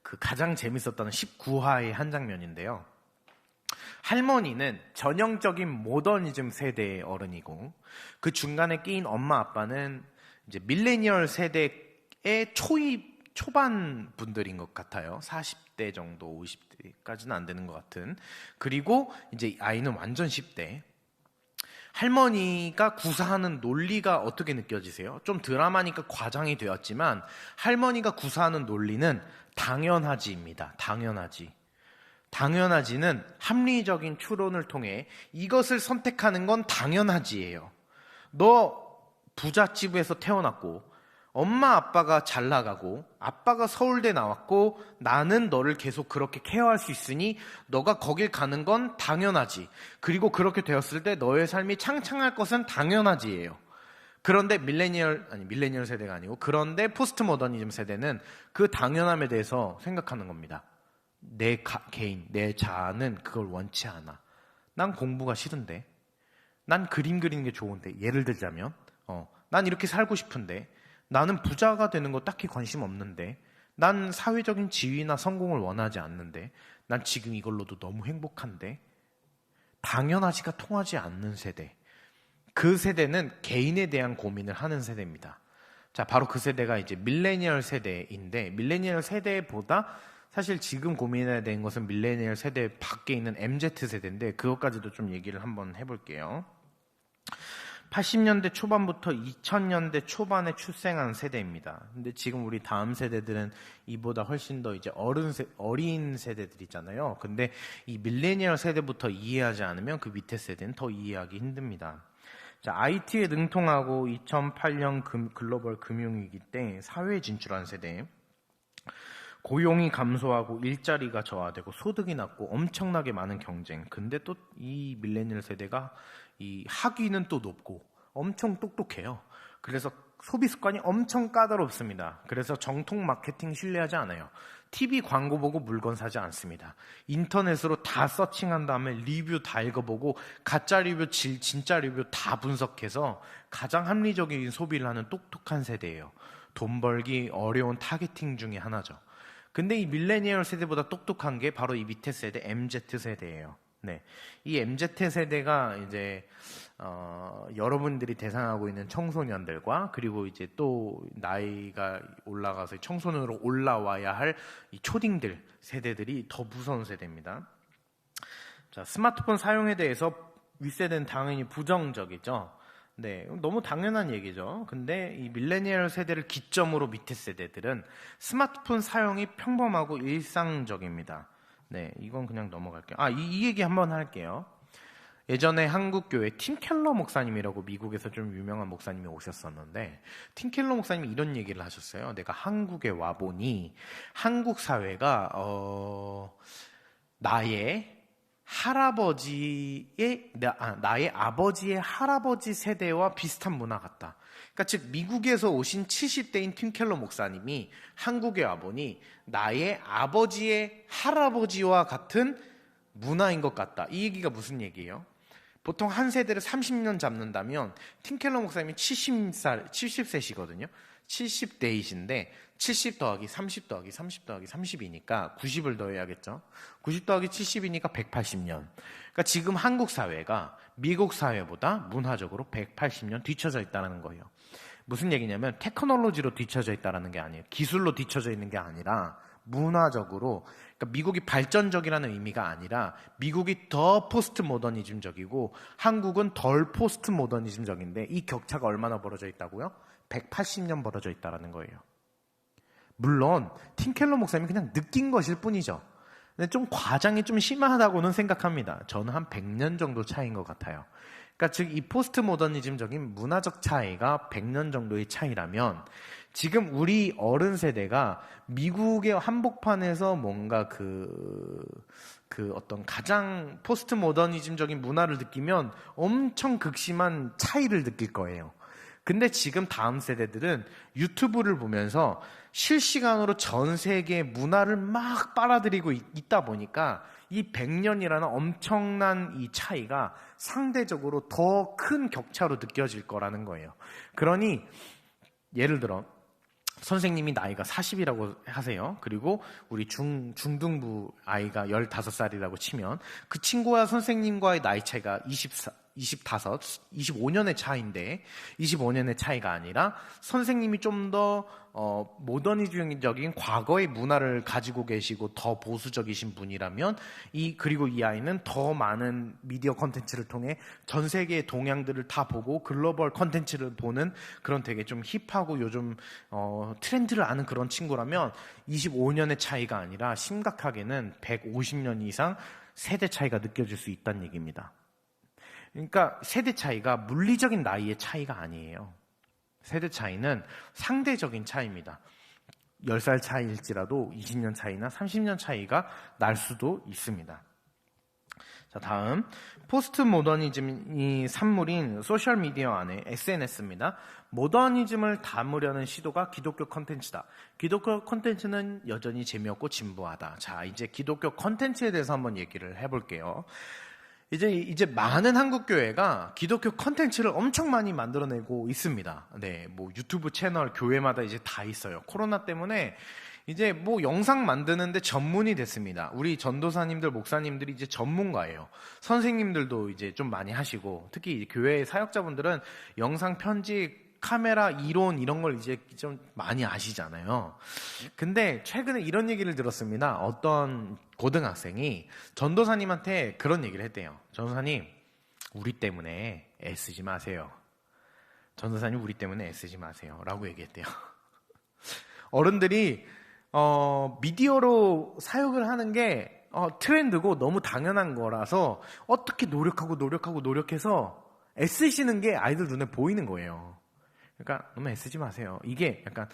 그 가장 재밌었던 19화의 한 장면인데요. 할머니는 전형적인 모더니즘 세대의 어른이고 그 중간에 끼인 엄마 아빠는 이제 밀레니얼 세대의 초반 분들인 것 같아요. 40대 정도, 50대까지는 안 되는 것 같은. 그리고 이제 아이는 완전 10대. 할머니가 구사하는 논리가 어떻게 느껴지세요? 좀 드라마니까 과장이 되었지만 할머니가 구사하는 논리는 당연하지입니다. 당연하지는 합리적인 추론을 통해 이것을 선택하는 건 당연하지예요. 너 부잣집에서 태어났고 엄마 아빠가 잘 나가고 아빠가 서울대 나왔고 나는 너를 계속 그렇게 케어할 수 있으니 너가 거길 가는 건 당연하지. 그리고 그렇게 되었을 때 너의 삶이 창창할 것은 당연하지예요. 그런데 밀레니얼 세대가 아니고 그런데 포스트 모더니즘 세대는 그 당연함에 대해서 생각하는 겁니다. 내 개인, 내 자아는 그걸 원치 않아. 난 공부가 싫은데, 난 그림 그리는 게 좋은데, 예를 들자면 난 이렇게 살고 싶은데, 나는 부자가 되는 거 딱히 관심 없는데, 난 사회적인 지위나 성공을 원하지 않는데, 난 지금 이걸로도 너무 행복한데, 당연하지가 통하지 않는 세대. 그 세대는 개인에 대한 고민을 하는 세대입니다. 자, 바로 그 세대가 이제 밀레니얼 세대인데, 밀레니얼 세대보다 사실 지금 고민해야 되는 것은 밀레니얼 세대 밖에 있는 MZ 세대인데, 그것까지도 좀 얘기를 한번 해볼게요. 80년대 초반부터 2000년대 초반에 출생한 세대입니다. 근데 지금 우리 다음 세대들은 이보다 훨씬 더 이제 어린 세대들이잖아요. 근데 이 밀레니얼 세대부터 이해하지 않으면 그 밑에 세대는 더 이해하기 힘듭니다. 자, IT에 능통하고 2008년 글로벌 금융위기 때 사회에 진출한 세대. 고용이 감소하고 일자리가 저하되고 소득이 낮고 엄청나게 많은 경쟁. 근데 또 이 밀레니얼 세대가 이 학위는 또 높고 엄청 똑똑해요. 그래서 소비 습관이 엄청 까다롭습니다. 그래서 정통 마케팅 신뢰하지 않아요. TV 광고 보고 물건 사지 않습니다. 인터넷으로 다 서칭한 다음에 리뷰 다 읽어보고 가짜 리뷰, 진짜 리뷰 다 분석해서 가장 합리적인 소비를 하는 똑똑한 세대예요. 돈 벌기 어려운 타겟팅 중에 하나죠. 근데 이 밀레니얼 세대보다 똑똑한 게 바로 이 밑에 세대 MZ 세대예요. 네, 이 MZ 세대가 이제 여러분들이 대상하고 있는 청소년들과 그리고 이제 또 나이가 올라가서 청소년으로 올라와야 할 이 초딩들 세대들이 더 무서운 세대입니다. 자, 스마트폰 사용에 대해서 윗세대는 당연히 부정적이죠. 네, 너무 당연한 얘기죠. 근데 이 밀레니얼 세대를 기점으로 밑에 세대들은 스마트폰 사용이 평범하고 일상적입니다. 네, 이건 그냥 넘어갈게요. 이 얘기 한번 할게요. 예전에 한국교회 팀 켈러 목사님이라고 미국에서 좀 유명한 목사님이 오셨었는데, 팀 켈러 목사님이 이런 얘기를 하셨어요. 내가 한국에 와보니 한국 사회가 나의 아버지의 할아버지 세대와 비슷한 문화 같다. 그러니까 즉 미국에서 오신 70대인 팀 켈러 목사님이 한국에 와보니 나의 아버지의 할아버지와 같은 문화인 것 같다. 이 얘기가 무슨 얘기예요? 보통 한 세대를 30년 잡는다면 팀 켈러 목사님이 70세시거든요. 70대이신데 70 더하기 30 더하기 30 더하기 30이니까 90을 더해야겠죠. 90 더하기 70이니까 180년. 그러니까 지금 한국 사회가 미국 사회보다 문화적으로 180년 뒤쳐져 있다는 거예요. 무슨 얘기냐면 테크놀로지로 뒤쳐져 있다는 게 아니에요. 기술로 뒤쳐져 있는 게 아니라 문화적으로, 그러니까 미국이 발전적이라는 의미가 아니라 미국이 더 포스트 모더니즘적이고 한국은 덜 포스트 모더니즘적인데 이 격차가 얼마나 벌어져 있다고요? 180년 벌어져 있다는 거예요. 물론 팀 켈러 목사님이 그냥 느낀 것일 뿐이죠. 근데 좀 과장이 좀 심하다고는 생각합니다. 저는 한 100년 정도 차이인 것 같아요. 그러니까 즉 이 포스트 모더니즘적인 문화적 차이가 100년 정도의 차이라면 지금 우리 어른 세대가 미국의 한복판에서 뭔가 그 어떤 가장 포스트 모더니즘적인 문화를 느끼면 엄청 극심한 차이를 느낄 거예요. 근데 지금 다음 세대들은 유튜브를 보면서 실시간으로 전 세계의 문화를 막 빨아들이고 있다 보니까 이 100년이라는 엄청난 이 차이가 상대적으로 더 큰 격차로 느껴질 거라는 거예요. 그러니 예를 들어 선생님이 나이가 40이라고 하세요. 그리고 우리 중등부 아이가 15살이라고 치면 그 친구와 선생님과의 나이 차이가 25년의 차이인데 25년의 차이가 아니라 선생님이 좀 더 모더니즘적인 과거의 문화를 가지고 계시고 더 보수적이신 분이라면 그리고 이 아이는 더 많은 미디어 콘텐츠를 통해 전 세계의 동향들을 다 보고 글로벌 콘텐츠를 보는 그런 되게 좀 힙하고 요즘 트렌드를 아는 그런 친구라면 25년의 차이가 아니라 심각하게는 150년 이상 세대 차이가 느껴질 수 있다는 얘기입니다. 그러니까 세대 차이가 물리적인 나이의 차이가 아니에요. 세대 차이는 상대적인 차이입니다. 10살 차이일지라도 20년 차이나 30년 차이가 날 수도 있습니다. 자, 다음 포스트 모더니즘이 산물인 소셜미디어 안에 SNS입니다. 모더니즘을 담으려는 시도가 기독교 컨텐츠다. 기독교 컨텐츠는 여전히 재미없고 진부하다. 자, 이제 기독교 컨텐츠에 대해서 한번 얘기를 해볼게요. 이제 많은 한국 교회가 기독교 컨텐츠를 엄청 많이 만들어내고 있습니다. 네, 뭐 유튜브 채널 교회마다 이제 다 있어요. 코로나 때문에 이제 뭐 영상 만드는데 전문이 됐습니다. 우리 전도사님들, 목사님들이 이제 전문가예요. 선생님들도 이제 좀 많이 하시고, 특히 이제 교회 사역자분들은 영상 편집, 카메라 이론 이런 걸 이제 좀 많이 아시잖아요. 근데 최근에 이런 얘기를 들었습니다. 어떤 고등학생이 전도사님한테 그런 얘기를 했대요. 전도사님, 우리 때문에 애쓰지 마세요. 전도사님, 우리 때문에 애쓰지 마세요. 라고 얘기했대요. 어른들이 미디어로 사역을 하는 게 트렌드고 너무 당연한 거라서 어떻게 노력해서 애쓰시는 게 아이들 눈에 보이는 거예요. 그러니까 너무 애쓰지 마세요. 이게 약간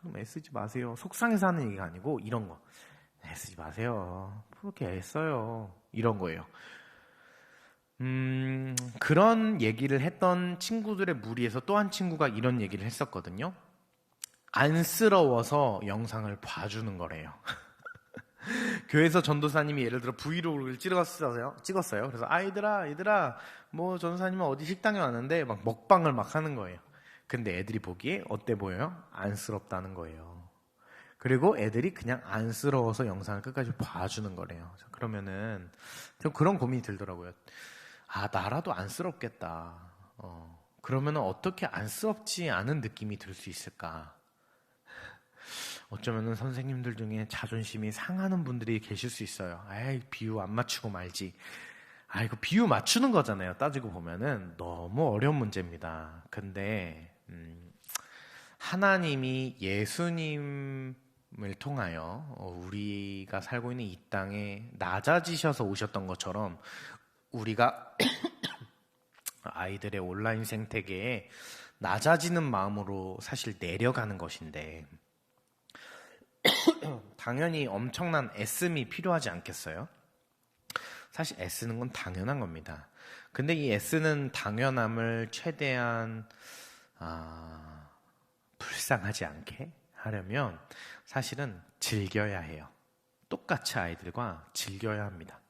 너무 애쓰지 마세요. 속상해서 하는 얘기가 아니고 이런 거. 애쓰지 마세요. 그렇게 애써요. 이런 거예요. 그런 얘기를 했던 친구들의 무리에서 또 한 친구가 이런 얘기를 했었거든요. 안쓰러워서 영상을 봐주는 거래요. 교회에서 전도사님이 예를 들어 브이로그를 찍었어요. 그래서 얘들아, 뭐 전도사님은 어디 식당에 왔는데 막 먹방을 막 하는 거예요. 근데 애들이 보기에 어때 보여요? 안쓰럽다는 거예요. 그리고 애들이 그냥 안쓰러워서 영상을 끝까지 봐주는 거래요. 그러면은 좀 그런 고민이 들더라고요. 나라도 안쓰럽겠다. 그러면은 어떻게 안쓰럽지 않은 느낌이 들 수 있을까? 어쩌면은 선생님들 중에 자존심이 상하는 분들이 계실 수 있어요. 비유 안 맞추고 말지. 이거 비유 맞추는 거잖아요. 따지고 보면은 너무 어려운 문제입니다. 근데 하나님이 예수님을 통하여 우리가 살고 있는 이 땅에 낮아지셔서 오셨던 것처럼 우리가 아이들의 온라인 생태계에 낮아지는 마음으로 사실 내려가는 것인데 당연히 엄청난 애씀이 필요하지 않겠어요? 사실 애쓰는 건 당연한 겁니다. 근데 이 애쓰는 당연함을 최대한 불쌍하지 않게 하려면 사실은 즐겨야 해요. 똑같이 아이들과 즐겨야 합니다.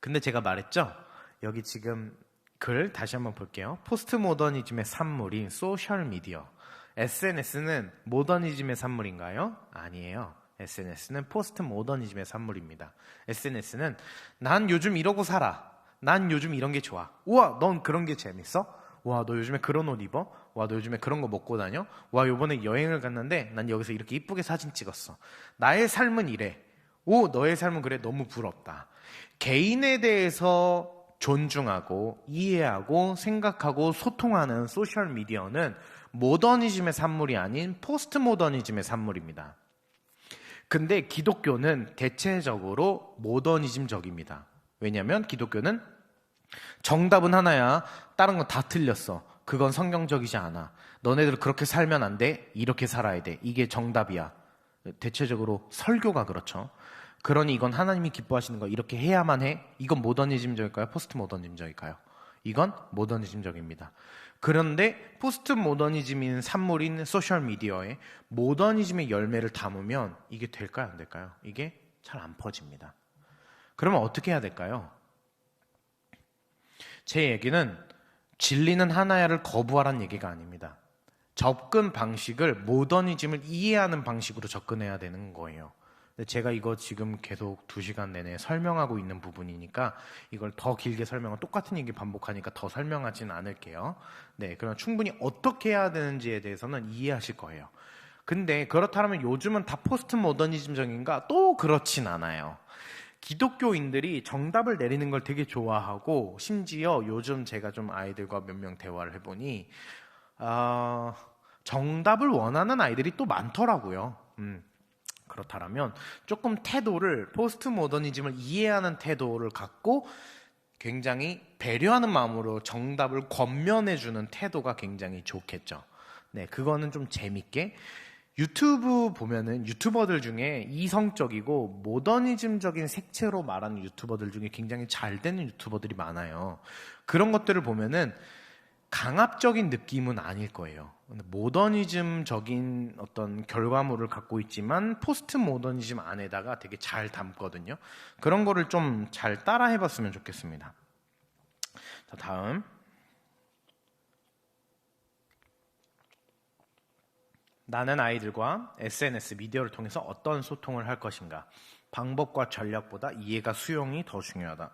근데 제가 말했죠? 여기 지금 글 다시 한번 볼게요. 포스트 모더니즘의 산물인 소셜미디어. SNS는 모더니즘의 산물인가요? 아니에요. SNS는 포스트 모더니즘의 산물입니다. SNS는 난 요즘 이러고 살아. 난 요즘 이런 게 좋아. 우와, 넌 그런 게 재밌어? 와, 너 요즘에 그런 옷 입어? 와, 너 요즘에 그런 거 먹고 다녀? 와, 요번에 여행을 갔는데 난 여기서 이렇게 이쁘게 사진 찍었어. 나의 삶은 이래. 오, 너의 삶은 그래. 너무 부럽다. 개인에 대해서 존중하고 이해하고 생각하고 소통하는 소셜미디어는 모더니즘의 산물이 아닌 포스트 모더니즘의 산물입니다. 근데 기독교는 대체적으로 모더니즘적입니다. 왜냐하면 기독교는 정답은 하나야. 다른 건 다 틀렸어. 그건 성경적이지 않아. 너네들 그렇게 살면 안 돼. 이렇게 살아야 돼. 이게 정답이야. 대체적으로 설교가 그렇죠. 그러니 이건 하나님이 기뻐하시는 거 이렇게 해야만 해. 이건 모더니즘적일까요? 포스트 모더니즘적일까요? 이건 모더니즘적입니다. 그런데 포스트 모더니즘인 산물인 소셜미디어에 모더니즘의 열매를 담으면 이게 될까요? 안 될까요? 이게 잘 안 퍼집니다. 그러면 어떻게 해야 될까요? 제 얘기는 진리는 하나야를 거부하라는 얘기가 아닙니다. 접근 방식을 모더니즘을 이해하는 방식으로 접근해야 되는 거예요. 근데 제가 이거 지금 계속 2시간 내내 설명하고 있는 부분이니까 이걸 더 길게 설명을 똑같은 얘기 반복하니까 더 설명하지는 않을게요. 네, 그럼 충분히 어떻게 해야 되는지에 대해서는 이해하실 거예요. 근데 그렇다면 요즘은 다 포스트 모더니즘적인가? 또 그렇진 않아요. 기독교인들이 정답을 내리는 걸 되게 좋아하고 심지어 요즘 제가 좀 아이들과 몇 명 대화를 해보니 정답을 원하는 아이들이 또 많더라고요. 그렇다면 조금 태도를 포스트 모더니즘을 이해하는 태도를 갖고 굉장히 배려하는 마음으로 정답을 권면해주는 태도가 굉장히 좋겠죠. 네, 그거는 좀 재밌게 유튜브 보면은 유튜버들 중에 이성적이고 모더니즘적인 색채로 말하는 유튜버들 중에 굉장히 잘 되는 유튜버들이 많아요. 그런 것들을 보면은 강압적인 느낌은 아닐 거예요. 모더니즘적인 어떤 결과물을 갖고 있지만 포스트 모더니즘 안에다가 되게 잘 담거든요. 그런 거를 좀 잘 따라 해봤으면 좋겠습니다. 자, 다음. 나는 아이들과 SNS 미디어를 통해서 어떤 소통을 할 것인가. 방법과 전략보다 이해가 수용이 더 중요하다.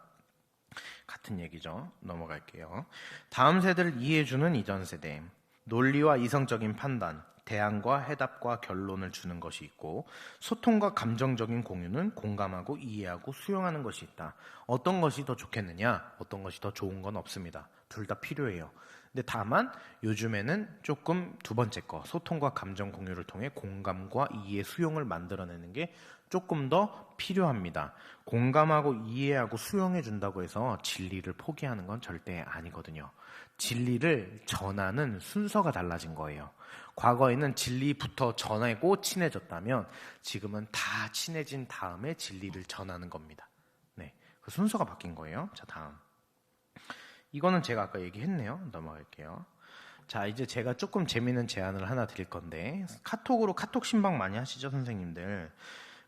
같은 얘기죠. 넘어갈게요. 다음 세대를 이해해주는 이전 세대. 논리와 이성적인 판단, 대안과 해답과 결론을 주는 것이 있고, 소통과 감정적인 공유는 공감하고 이해하고 수용하는 것이 있다. 어떤 것이 더 좋겠느냐? 어떤 것이 더 좋은 건 없습니다. 둘 다 필요해요. 근데 다만 요즘에는 조금 두 번째 거, 소통과 감정 공유를 통해 공감과 이해 수용을 만들어내는 게 조금 더 필요합니다. 공감하고 이해하고 수용해 준다고 해서 진리를 포기하는 건 절대 아니거든요. 진리를 전하는 순서가 달라진 거예요. 과거에는 진리부터 전하고 친해졌다면 지금은 다 친해진 다음에 진리를 전하는 겁니다. 네, 그 순서가 바뀐 거예요. 자, 다음. 이거는 제가 아까 얘기했네요. 넘어갈게요. 자, 이제 제가 조금 재미있는 제안을 하나 드릴 건데, 카톡으로 카톡 신방 많이 하시죠, 선생님들?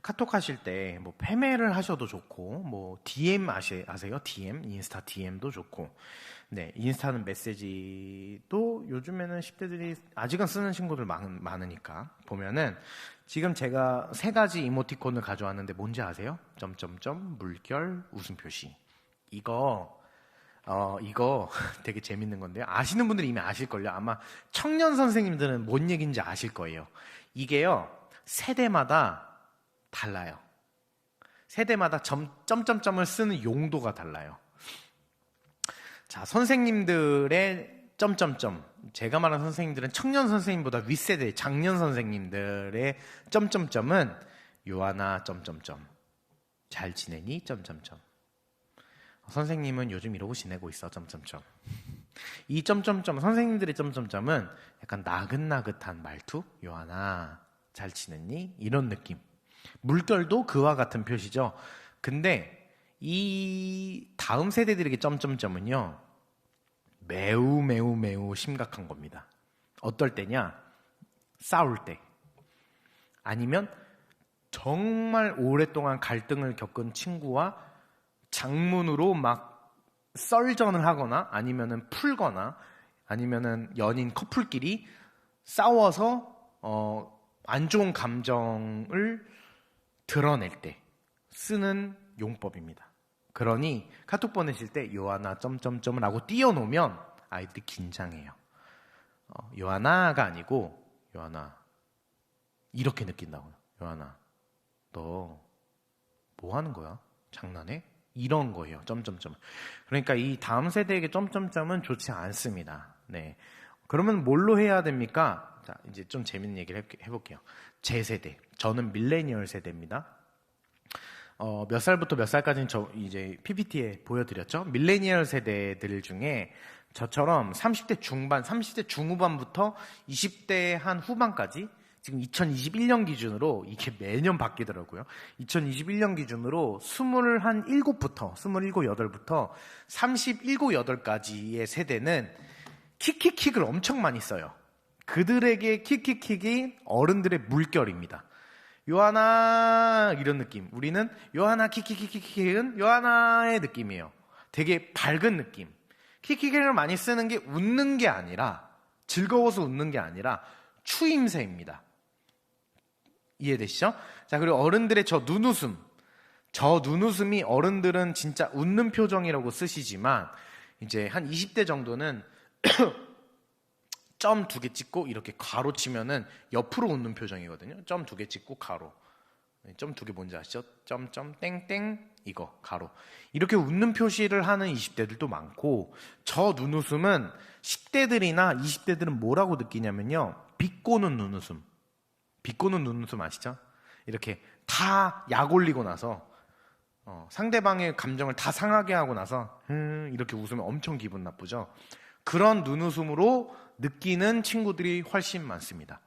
카톡 하실 때 뭐 패매를 하셔도 좋고, 뭐 DM 아세요? DM, 인스타 DM도 좋고. 네, 인스타는 메시지도 요즘에는 10대들이 아직은 쓰는 친구들 많으니까 보면은 지금 제가 세 가지 이모티콘을 가져왔는데 뭔지 아세요? 점점점, 물결, 웃음 표시. 이거 되게 재밌는 건데요. 아시는 분들이 이미 아실걸요. 아마 청년 선생님들은 뭔 얘기인지 아실 거예요. 이게요, 세대마다 달라요. 세대마다 점점점을 쓰는 용도가 달라요. 자, 선생님들의 점점점. 제가 말하는 선생님들은 청년 선생님보다 윗세대, 장년 선생님들의 점점점은 요하나 점점점. 잘 지내니? 점점점. 선생님은 요즘 이러고 지내고 있어. 점점점. 이 점점점, 선생님들의 점점점은 약간 나긋나긋한 말투? 요하나, 잘 지냈니? 이런 느낌. 물결도 그와 같은 표시죠. 근데 이 다음 세대들에게 점점점은요, 매우 심각한 겁니다. 어떨 때냐? 싸울 때. 아니면 정말 오랫동안 갈등을 겪은 친구와 장문으로 막 썰전을 하거나 아니면은 풀거나 아니면은 연인 커플끼리 싸워서 안 좋은 감정을 드러낼 때 쓰는 용법입니다. 그러니 카톡 보내실 때 요하나 점점점을 하고 띄워놓으면 아이들이 긴장해요. 요하나가 아니고 요하나 이렇게 느낀다고요. 요하나 너 뭐 하는 거야? 장난해? 이런 거예요. 점점점. 그러니까 이 다음 세대에게 점점점은 좋지 않습니다. 네. 그러면 뭘로 해야 됩니까? 자, 이제 좀 재밌는 얘기를 해볼게요. 제 세대. 저는 밀레니얼 세대입니다. 몇 살부터 몇 살까지는 저 이제 PPT에 보여드렸죠. 밀레니얼 세대들 중에 저처럼 30대 중반, 30대 중후반부터 20대 한 후반까지 지금 2021년 기준으로 이게 매년 바뀌더라고요. 2021년 기준으로 27부터 27, 8부터 37, 8까지의 세대는 킥킥킥을 엄청 많이 써요. 그들에게 킥킥킥이 어른들의 물결입니다. 요하나 이런 느낌. 우리는 요하나 킥킥킥킥은 요하나의 느낌이에요. 되게 밝은 느낌. 킥킥킥을 많이 쓰는 게 웃는 게 아니라 즐거워서 웃는 게 아니라 추임새입니다. 이해되시죠? 자, 그리고 어른들의 저 눈웃음. 저 눈웃음이 어른들은 진짜 웃는 표정이라고 쓰시지만 이제 한 20대 정도는 점 2개 찍고 이렇게 가로 치면은 옆으로 웃는 표정이거든요. 점 2개 찍고 가로. 점 2개 뭔지 아시죠? 점점 땡땡 이거 가로. 이렇게 웃는 표시를 하는 20대들도 많고 저 눈웃음은 10대들이나 20대들은 뭐라고 느끼냐면요. 비꼬는 눈웃음. 비꼬는 눈웃음 아시죠? 이렇게 다 약 올리고 나서 상대방의 감정을 다 상하게 하고 나서 이렇게 웃으면 엄청 기분 나쁘죠. 그런 눈웃음으로 느끼는 친구들이 훨씬 많습니다.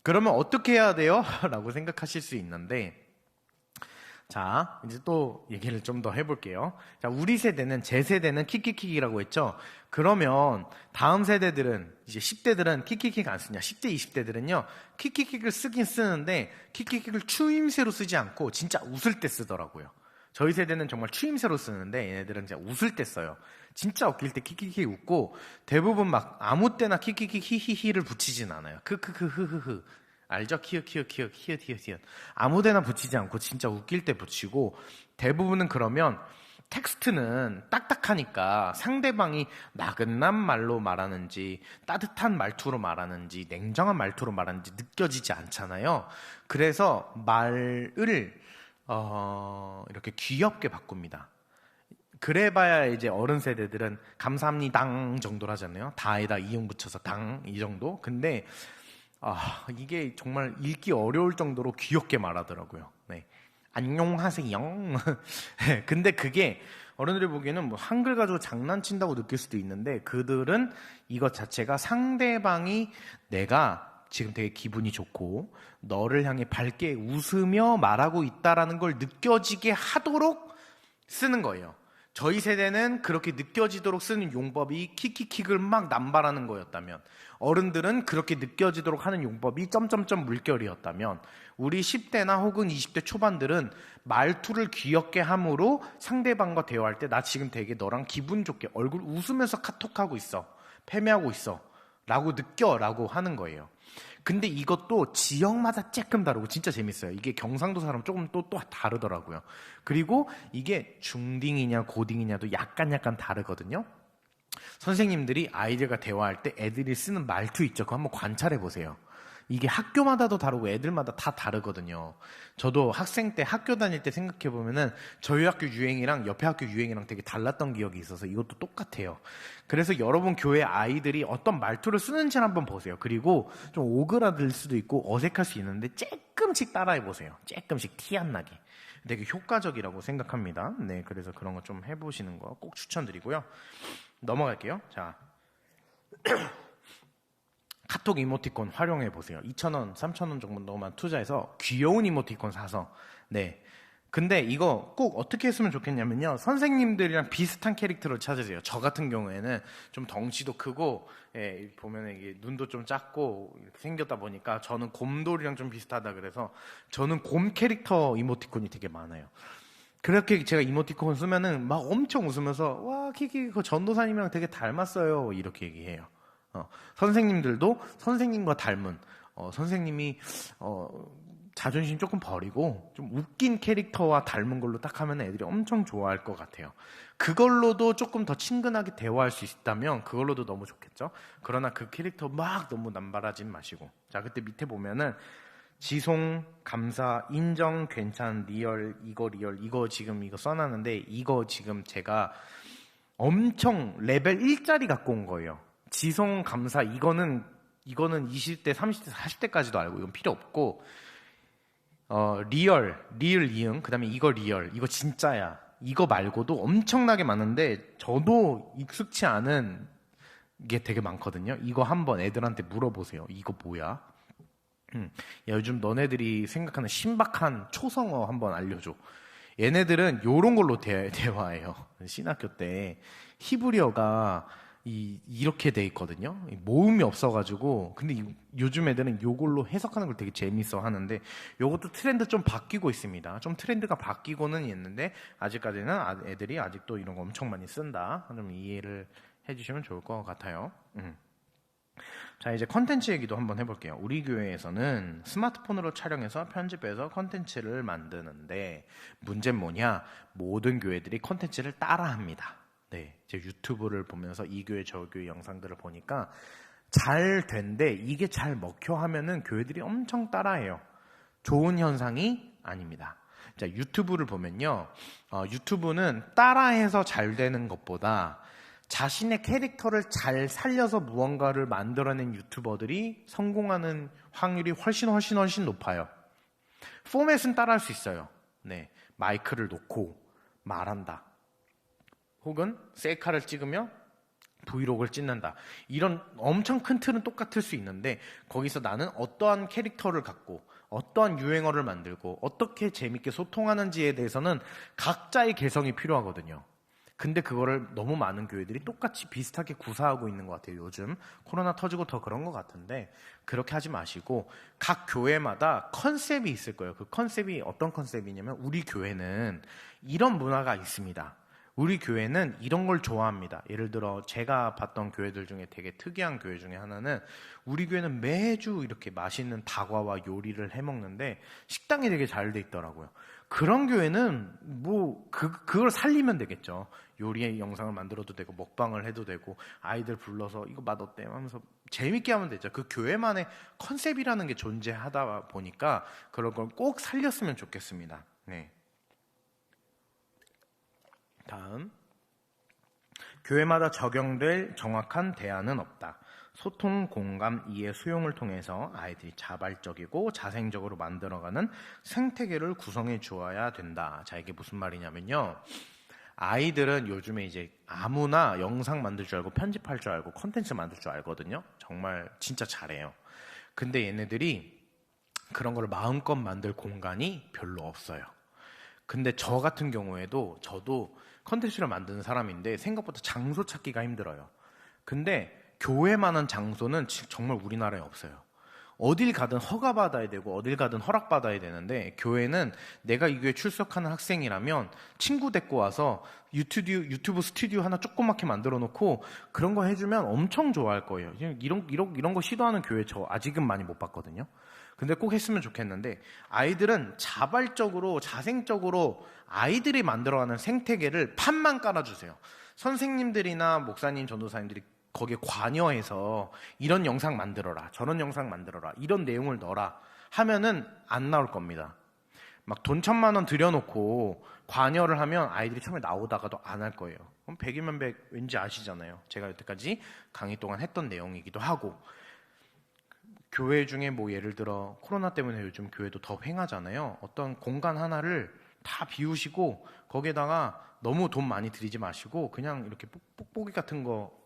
그러면 어떻게 해야 돼요? 라고 생각하실 수 있는데 자, 이제 또 얘기를 좀 더 해볼게요. 자, 우리 세대는, 제 세대는 킥킥킥이라고 했죠. 그러면 다음 세대들은, 이제 10대들은 킥킥킥 안 쓰냐? 10대, 20대들은요, 킥킥킥을 쓰긴 쓰는데 킥킥킥을 추임새로 쓰지 않고 진짜 웃을 때 쓰더라고요. 저희 세대는 정말 추임새로 쓰는데 얘네들은 진짜 웃을 때 써요. 진짜 웃길 때 키키키 웃고 대부분 막 아무 때나 키키키 히히히를 붙이진 않아요. 크크크 흐흐흐. 알죠? 키읔키읔키읔 히읗히읗히읗. 아무 데나 붙이지 않고 진짜 웃길 때 붙이고 대부분은 그러면 텍스트는 딱딱하니까 상대방이 나긋난 말로 말하는지 따뜻한 말투로 말하는지 냉정한 말투로 말하는지 느껴지지 않잖아요. 그래서 말을 이렇게 귀엽게 바꿉니다. 그래봐야 이제 어른 세대들은 감사합니다 정도로 하잖아요. 다에다 이응 붙여서 당 이 정도. 근데 이게 정말 읽기 어려울 정도로 귀엽게 말하더라고요. 네. 안녕하세요. 네, 근데 그게 어른들이 보기에는 뭐 한글 가지고 장난친다고 느낄 수도 있는데 그들은 이것 자체가 상대방이 내가 지금 되게 기분이 좋고 너를 향해 밝게 웃으며 말하고 있다라는 걸 느껴지게 하도록 쓰는 거예요. 저희 세대는 그렇게 느껴지도록 쓰는 용법이 키키킥을 막 남발하는 거였다면 어른들은 그렇게 느껴지도록 하는 용법이 점점점 물결이었다면 우리 10대나 혹은 20대 초반들은 말투를 귀엽게 함으로 상대방과 대화할 때 나 지금 되게 너랑 기분 좋게 얼굴 웃으면서 카톡하고 있어. 패배하고 있어. 라고 느껴라고 하는 거예요. 근데 이것도 지역마다 조금 다르고 진짜 재밌어요. 이게 경상도 사람 조금 또 다르더라고요. 그리고 이게 중딩이냐 고딩이냐도 약간 다르거든요. 선생님들이 아이들과 대화할 때 애들이 쓰는 말투 있죠. 그거 한번 관찰해 보세요. 이게 학교마다도 다르고 애들마다 다 다르거든요. 저도 학생 때 학교 다닐 때 생각해 보면은 저희 학교 유행이랑 옆에 학교 유행이랑 되게 달랐던 기억이 있어서 이것도 똑같아요. 그래서 여러분 교회 아이들이 어떤 말투를 쓰는지를 한번 보세요. 그리고 좀 오그라들 수도 있고 어색할 수 있는데 조금씩 따라해 보세요. 조금씩 티 안 나게. 되게 효과적이라고 생각합니다. 네, 그래서 그런 거 좀 해보시는 거 꼭 추천드리고요. 넘어갈게요. 자. 카톡 이모티콘 활용해 보세요. 2,000원, 3,000원 정도만 투자해서 귀여운 이모티콘 사서. 네. 근데 이거 꼭 어떻게 했으면 좋겠냐면요. 선생님들이랑 비슷한 캐릭터를 찾으세요. 저 같은 경우에는 좀 덩치도 크고, 보면 이게 눈도 좀 작고 이렇게 생겼다 보니까 저는 곰돌이랑 좀 비슷하다 그래서 저는 곰 캐릭터 이모티콘이 되게 많아요. 그렇게 제가 이모티콘 쓰면은 막 엄청 웃으면서 와, 키키, 그 전도사님이랑 되게 닮았어요. 이렇게 얘기해요. 선생님들도 선생님과 닮은 선생님이 자존심 조금 버리고 좀 웃긴 캐릭터와 닮은 걸로 딱 하면 애들이 엄청 좋아할 것 같아요. 그걸로도 조금 더 친근하게 대화할 수 있다면 그걸로도 너무 좋겠죠. 그러나 그 캐릭터 막 너무 남발하진 마시고. 자, 그때 밑에 보면은 지송, 감사, 인정, 괜찮, 리얼, 이거 지금 이거 써놨는데 이거 지금 제가 엄청 레벨 1짜리 갖고 온 거예요. 지송, 감사, 이거는 20대, 30대, 40대까지도 알고 이건 필요 없고 리얼, 이응, 그 다음에 이거 리얼, 이거 진짜야. 이거 말고도 엄청나게 많은데 저도 익숙치 않은 게 되게 많거든요. 이거 한번 애들한테 물어보세요. 이거 뭐야? 야, 요즘 너네들이 생각하는 신박한 초성어 한번 알려줘. 얘네들은 요런 걸로 대화해요. 신학교 때 히브리어가 이렇게 돼 있거든요. 모음이 없어가지고. 근데 요즘 애들은 요걸로 해석하는 걸 되게 재밌어 하는데 요것도 트렌드 좀 바뀌고 있습니다. 좀 트렌드가 바뀌고는 있는데 아직까지는 애들이 아직도 이런 거 엄청 많이 쓴다. 좀 이해를 해주시면 좋을 것 같아요. 자, 이제 컨텐츠 얘기도 한번 해볼게요. 우리 교회에서는 스마트폰으로 촬영해서 편집해서 컨텐츠를 만드는데 문제는 뭐냐? 모든 교회들이 컨텐츠를 따라합니다. 네, 제 유튜브를 보면서 이 교회 저 교회 영상들을 보니까 잘 된데 이게 잘 먹혀 하면은 교회들이 엄청 따라해요. 좋은 현상이 아닙니다. 자, 유튜브를 보면요. 유튜브는 따라해서 잘 되는 것보다 자신의 캐릭터를 잘 살려서 무언가를 만들어낸 유튜버들이 성공하는 확률이 훨씬 높아요. 포맷은 따라할 수 있어요. 네, 마이크를 놓고 말한다. 혹은 셀카를 찍으며 브이로그를 찍는다. 이런 엄청 큰 틀은 똑같을 수 있는데 거기서 나는 어떠한 캐릭터를 갖고 어떠한 유행어를 만들고 어떻게 재밌게 소통하는지에 대해서는 각자의 개성이 필요하거든요. 근데 그거를 너무 많은 교회들이 똑같이 비슷하게 구사하고 있는 것 같아요. 요즘 코로나 터지고 더 그런 것 같은데 그렇게 하지 마시고 각 교회마다 컨셉이 있을 거예요. 그 컨셉이 어떤 컨셉이냐면 우리 교회는 이런 문화가 있습니다. 우리 교회는 이런 걸 좋아합니다. 예를 들어 제가 봤던 교회들 중에 되게 특이한 교회 중에 하나는 우리 교회는 매주 이렇게 맛있는 다과와 요리를 해 먹는데 식당이 되게 잘 돼 있더라고요. 그런 교회는 뭐 그걸 살리면 되겠죠. 요리의 영상을 만들어도 되고 먹방을 해도 되고 아이들 불러서 이거 맛 어때? 하면서 재밌게 하면 되죠. 그 교회만의 컨셉이라는 게 존재하다 보니까 그런 걸 꼭 살렸으면 좋겠습니다. 네. 다음, 교회마다 적용될 정확한 대안은 없다. 소통, 공감, 이해, 수용을 통해서 아이들이 자발적이고 자생적으로 만들어가는 생태계를 구성해 주어야 된다. 자, 이게 무슨 말이냐면요. 아이들은 요즘에 이제 아무나 영상 만들 줄 알고 편집할 줄 알고 컨텐츠 만들 줄 알거든요. 정말 진짜 잘해요. 근데 얘네들이 그런 걸 마음껏 만들 공간이 별로 없어요. 근데 저 같은 경우에도 저도 컨텐츠를 만드는 사람인데 생각보다 장소 찾기가 힘들어요. 근데 교회만한 장소는 정말 우리나라에 없어요. 어딜 가든 허가받아야 되고 어딜 가든 허락받아야 되는데 교회는 내가 이 교회 출석하는 학생이라면 친구 데리고 와서 유튜브 스튜디오 하나 조그맣게 만들어 놓고 그런 거 해주면 엄청 좋아할 거예요. 이런 거 시도하는 교회 저 아직은 많이 못 봤거든요. 근데 꼭 했으면 좋겠는데 아이들은 자발적으로 자생적으로 아이들이 만들어가는 생태계를 판만 깔아주세요. 선생님들이나 목사님, 전도사님들이 거기에 관여해서 이런 영상 만들어라, 저런 영상 만들어라, 이런 내용을 넣어라 하면은 안 나올 겁니다. 막 돈 1,000만 원 들여놓고 관여를 하면 아이들이 처음에 나오다가도 안 할 거예요. 그럼 100이면 100 왠지 아시잖아요. 제가 여태까지 강의 동안 했던 내용이기도 하고 교회 중에 뭐 예를 들어 코로나 때문에 요즘 교회도 더 횡하잖아요. 어떤 공간 하나를 다 비우시고 거기에다가 너무 돈 많이 들이지 마시고 그냥 이렇게 뽁뽁이 같은 거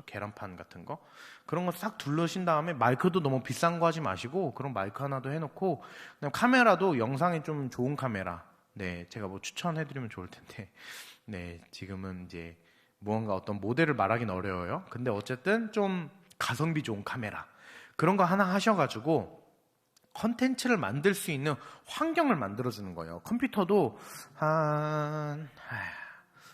계란판 같은 거 그런 거 싹 둘러신 다음에 마이크도 너무 비싼 거 하지 마시고 그런 마이크 하나도 해놓고 그냥 카메라도 영상에 좀 좋은 카메라 네 제가 뭐 추천해드리면 좋을 텐데 네 지금은 이제 무언가 어떤 모델을 말하기는 어려워요. 근데 어쨌든 좀 가성비 좋은 카메라 그런 거 하나 하셔가지고 컨텐츠를 만들 수 있는 환경을 만들어주는 거예요. 컴퓨터도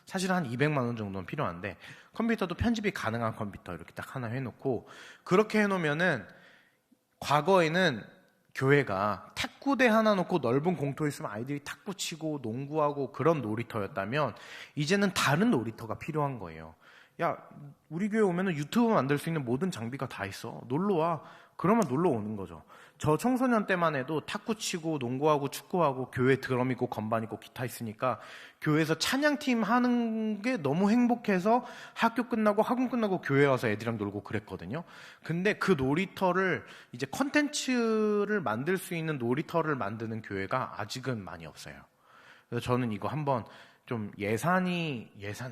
사실은 한 200만 원 정도는 필요한데 컴퓨터도 편집이 가능한 컴퓨터 이렇게 딱 하나 해놓고 그렇게 해놓으면은 과거에는 교회가 탁구대 하나 놓고 넓은 공터 있으면 아이들이 탁구 치고 농구하고 그런 놀이터였다면 이제는 다른 놀이터가 필요한 거예요. 야, 우리 교회 오면은 유튜브 만들 수 있는 모든 장비가 다 있어. 놀러 와. 그러면 놀러 오는 거죠. 저 청소년 때만 해도 탁구 치고 농구하고 축구하고 교회 드럼 있고 건반 있고 기타 있으니까 교회에서 찬양팀 하는 게 너무 행복해서 학교 끝나고 학원 끝나고 교회 와서 애들이랑 놀고 그랬거든요. 근데 그 놀이터를 이제 컨텐츠를 만들 수 있는 놀이터를 만드는 교회가 아직은 많이 없어요. 그래서 저는 이거 한번 좀 예산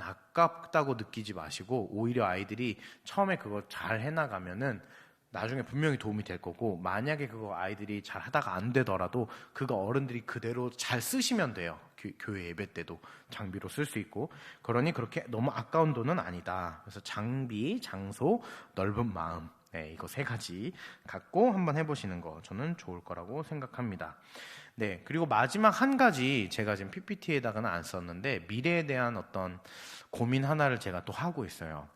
아깝다고 느끼지 마시고 오히려 아이들이 처음에 그거 잘 해나가면은 나중에 분명히 도움이 될 거고 만약에 그거 아이들이 잘 하다가 안 되더라도 그거 어른들이 그대로 잘 쓰시면 돼요. 교회 예배 때도 장비로 쓸 수 있고 그러니 그렇게 너무 아까운 돈은 아니다. 그래서 장비, 장소, 넓은 마음 네, 이거 3가지 갖고 한번 해보시는 거 저는 좋을 거라고 생각합니다. 네, 그리고 마지막 한 가지 제가 지금 PPT에다가는 안 썼는데 미래에 대한 어떤 고민 하나를 제가 또 하고 있어요.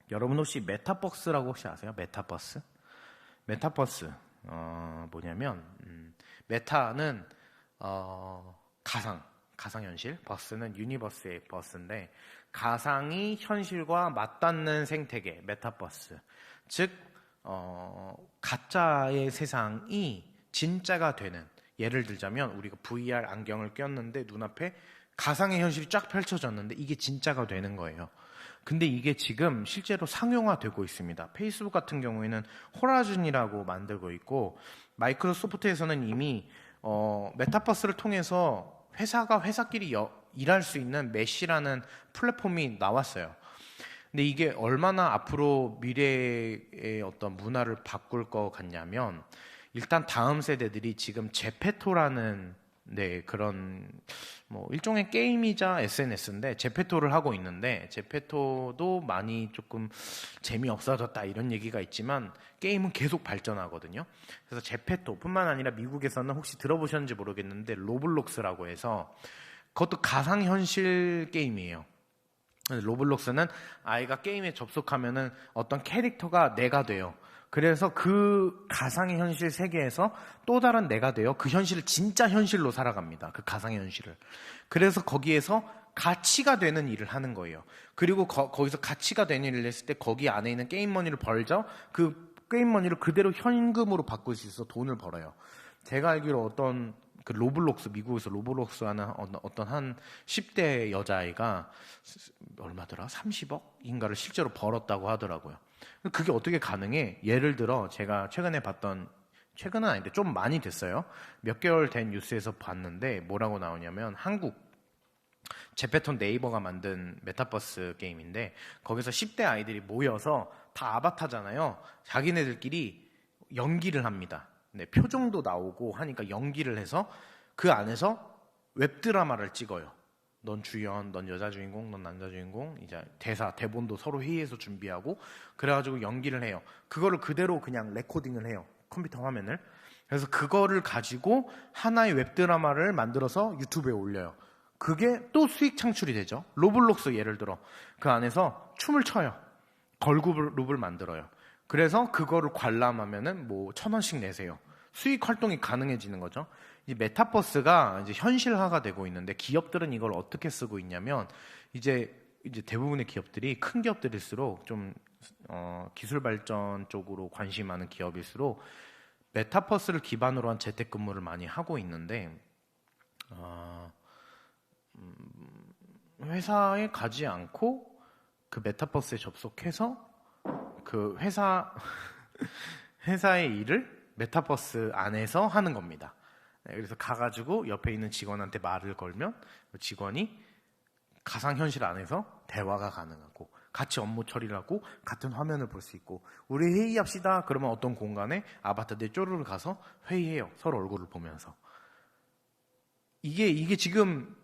여러분 혹시 메타버스라고 혹시 아세요? 메타버스? 메타버스 뭐냐면 메타는 가상현실, 버스는 유니버스의 버스인데 가상이 현실과 맞닿는 생태계 메타버스 즉 가짜의 세상이 진짜가 되는 예를 들자면 우리가 VR 안경을 꼈는데 눈앞에 가상의 현실이 쫙 펼쳐졌는데 이게 진짜가 되는 거예요. 근데 이게 지금 실제로 상용화되고 있습니다. 페이스북 같은 경우에는 호라즌이라고 만들고 있고 마이크로소프트에서는 이미 메타버스를 통해서 회사가 회사끼리 일할 수 있는 메시라는 플랫폼이 나왔어요. 근데 이게 얼마나 앞으로 미래의 어떤 문화를 바꿀 것 같냐면 일단 다음 세대들이 지금 제페토라는 네, 그런 뭐 일종의 게임이자 SNS인데 제페토를 하고 있는데 제페토도 많이 조금 재미없어졌다 이런 얘기가 있지만 게임은 계속 발전하거든요. 그래서 제페토뿐만 아니라 미국에서는 혹시 들어보셨는지 모르겠는데 로블록스라고 해서 그것도 가상현실 게임이에요. 로블록스는 아이가 게임에 접속하면은 어떤 캐릭터가 내가 돼요. 그래서 그 가상의 현실 세계에서 또 다른 내가 돼요. 그 현실을 진짜 현실로 살아갑니다. 그 가상의 현실을. 그래서 거기에서 가치가 되는 일을 하는 거예요. 그리고 거기서 가치가 되는 일을 했을 때 거기 안에 있는 게임 머니를 벌죠. 그 게임 머니를 그대로 현금으로 바꿀 수 있어서 돈을 벌어요. 제가 알기로 어떤 그 로블록스, 미국에서 로블록스 하는 어떤 한 10대 여자아이가 얼마더라? 30억인가를 실제로 벌었다고 하더라고요. 그게 어떻게 가능해? 예를 들어 제가 최근에 봤던, 최근은 아닌데 좀 많이 됐어요. 몇 개월 된 뉴스에서 봤는데 뭐라고 나오냐면 한국 제페톤 네이버가 만든 메타버스 게임인데 거기서 10대 아이들이 모여서 다 아바타잖아요. 자기네들끼리 연기를 합니다. 네, 표정도 나오고 하니까 연기를 해서 그 안에서 웹드라마를 찍어요. 넌 주연, 넌 여자 주인공, 넌 남자 주인공, 이제 대사, 대본도 서로 회의해서 준비하고 그래가지고 연기를 해요. 그거를 그대로 그냥 레코딩을 해요. 컴퓨터 화면을. 그래서 그거를 가지고 하나의 웹드라마를 만들어서 유튜브에 올려요. 그게 또 수익 창출이 되죠. 로블록스 예를 들어 그 안에서 춤을 춰요. 걸그룹을 만들어요. 그래서 그거를 관람하면은 뭐 1,000원씩 내세요. 수익 활동이 가능해지는 거죠. 이 메타버스가 이제 현실화가 되고 있는데 기업들은 이걸 어떻게 쓰고 있냐면 이제 대부분의 기업들이 큰 기업들일수록 좀 기술 발전 쪽으로 관심 많은 기업일수록 메타버스를 기반으로 한 재택근무를 많이 하고 있는데 회사에 가지 않고 그 메타버스에 접속해서 그 회사의 일을 메타버스 안에서 하는 겁니다. 네, 그래서 가가지고 옆에 있는 직원한테 말을 걸면 직원이 가상현실 안에서 대화가 가능하고 같이 업무 처리를 하고 같은 화면을 볼 수 있고 우리 회의합시다 그러면 어떤 공간에 아바타들 쪼르르 가서 회의해요. 서로 얼굴을 보면서. 이게 지금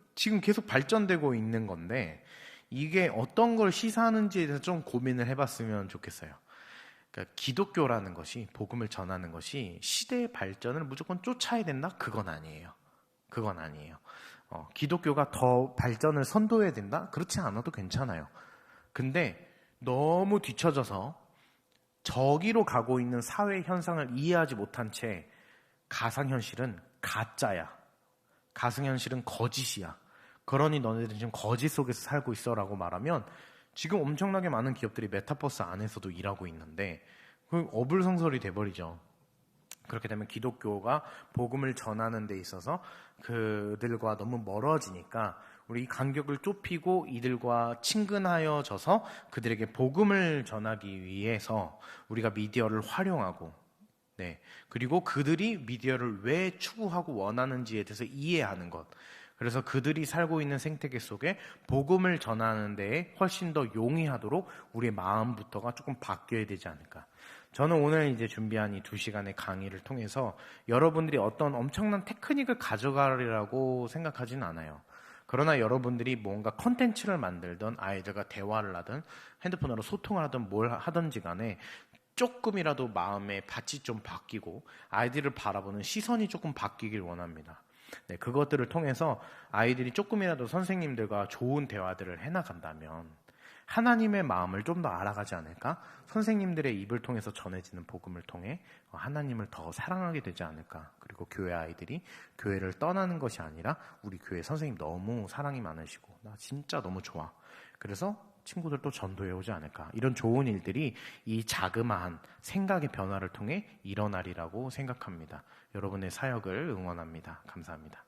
계속 발전되고 있는 건데 이게 어떤 걸 시사하는지에 대해서 좀 고민을 해봤으면 좋겠어요. 그러니까 기독교라는 것이, 복음을 전하는 것이 시대의 발전을 무조건 쫓아야 된다? 그건 아니에요. 그건 아니에요. 기독교가 더 발전을 선도해야 된다? 그렇지 않아도 괜찮아요. 근데 너무 뒤처져서 저기로 가고 있는 사회 현상을 이해하지 못한 채 가상현실은 가짜야. 가상현실은 거짓이야. 그러니 너네들은 지금 거짓 속에서 살고 있어라고 말하면 지금 엄청나게 많은 기업들이 메타버스 안에서도 일하고 있는데 그 어불성설이 돼버리죠. 그렇게 되면 기독교가 복음을 전하는 데 있어서 그들과 너무 멀어지니까 우리 이 간격을 좁히고 이들과 친근하여져서 그들에게 복음을 전하기 위해서 우리가 미디어를 활용하고 네, 그리고 그들이 미디어를 왜 추구하고 원하는지에 대해서 이해하는 것. 그래서 그들이 살고 있는 생태계 속에 복음을 전하는 데에 훨씬 더 용이하도록 우리의 마음부터가 조금 바뀌어야 되지 않을까. 저는 오늘 이제 준비한 이 2시간의 강의를 통해서 여러분들이 어떤 엄청난 테크닉을 가져가리라고 생각하진 않아요. 그러나 여러분들이 뭔가 컨텐츠를 만들든 아이들과 대화를 하든 핸드폰으로 소통을 하든 뭘 하든지 간에 조금이라도 마음의 밭이 좀 바뀌고 아이들을 바라보는 시선이 조금 바뀌길 원합니다. 네, 그것들을 통해서 아이들이 조금이라도 선생님들과 좋은 대화들을 해나간다면 하나님의 마음을 좀 더 알아가지 않을까? 선생님들의 입을 통해서 전해지는 복음을 통해 하나님을 더 사랑하게 되지 않을까? 그리고 교회 아이들이 교회를 떠나는 것이 아니라 우리 교회 선생님 너무 사랑이 많으시고 나 진짜 너무 좋아. 그래서 친구들도 전도해 오지 않을까. 이런 좋은 일들이 이 자그마한 생각의 변화를 통해 일어나리라고 생각합니다. 여러분의 사역을 응원합니다. 감사합니다.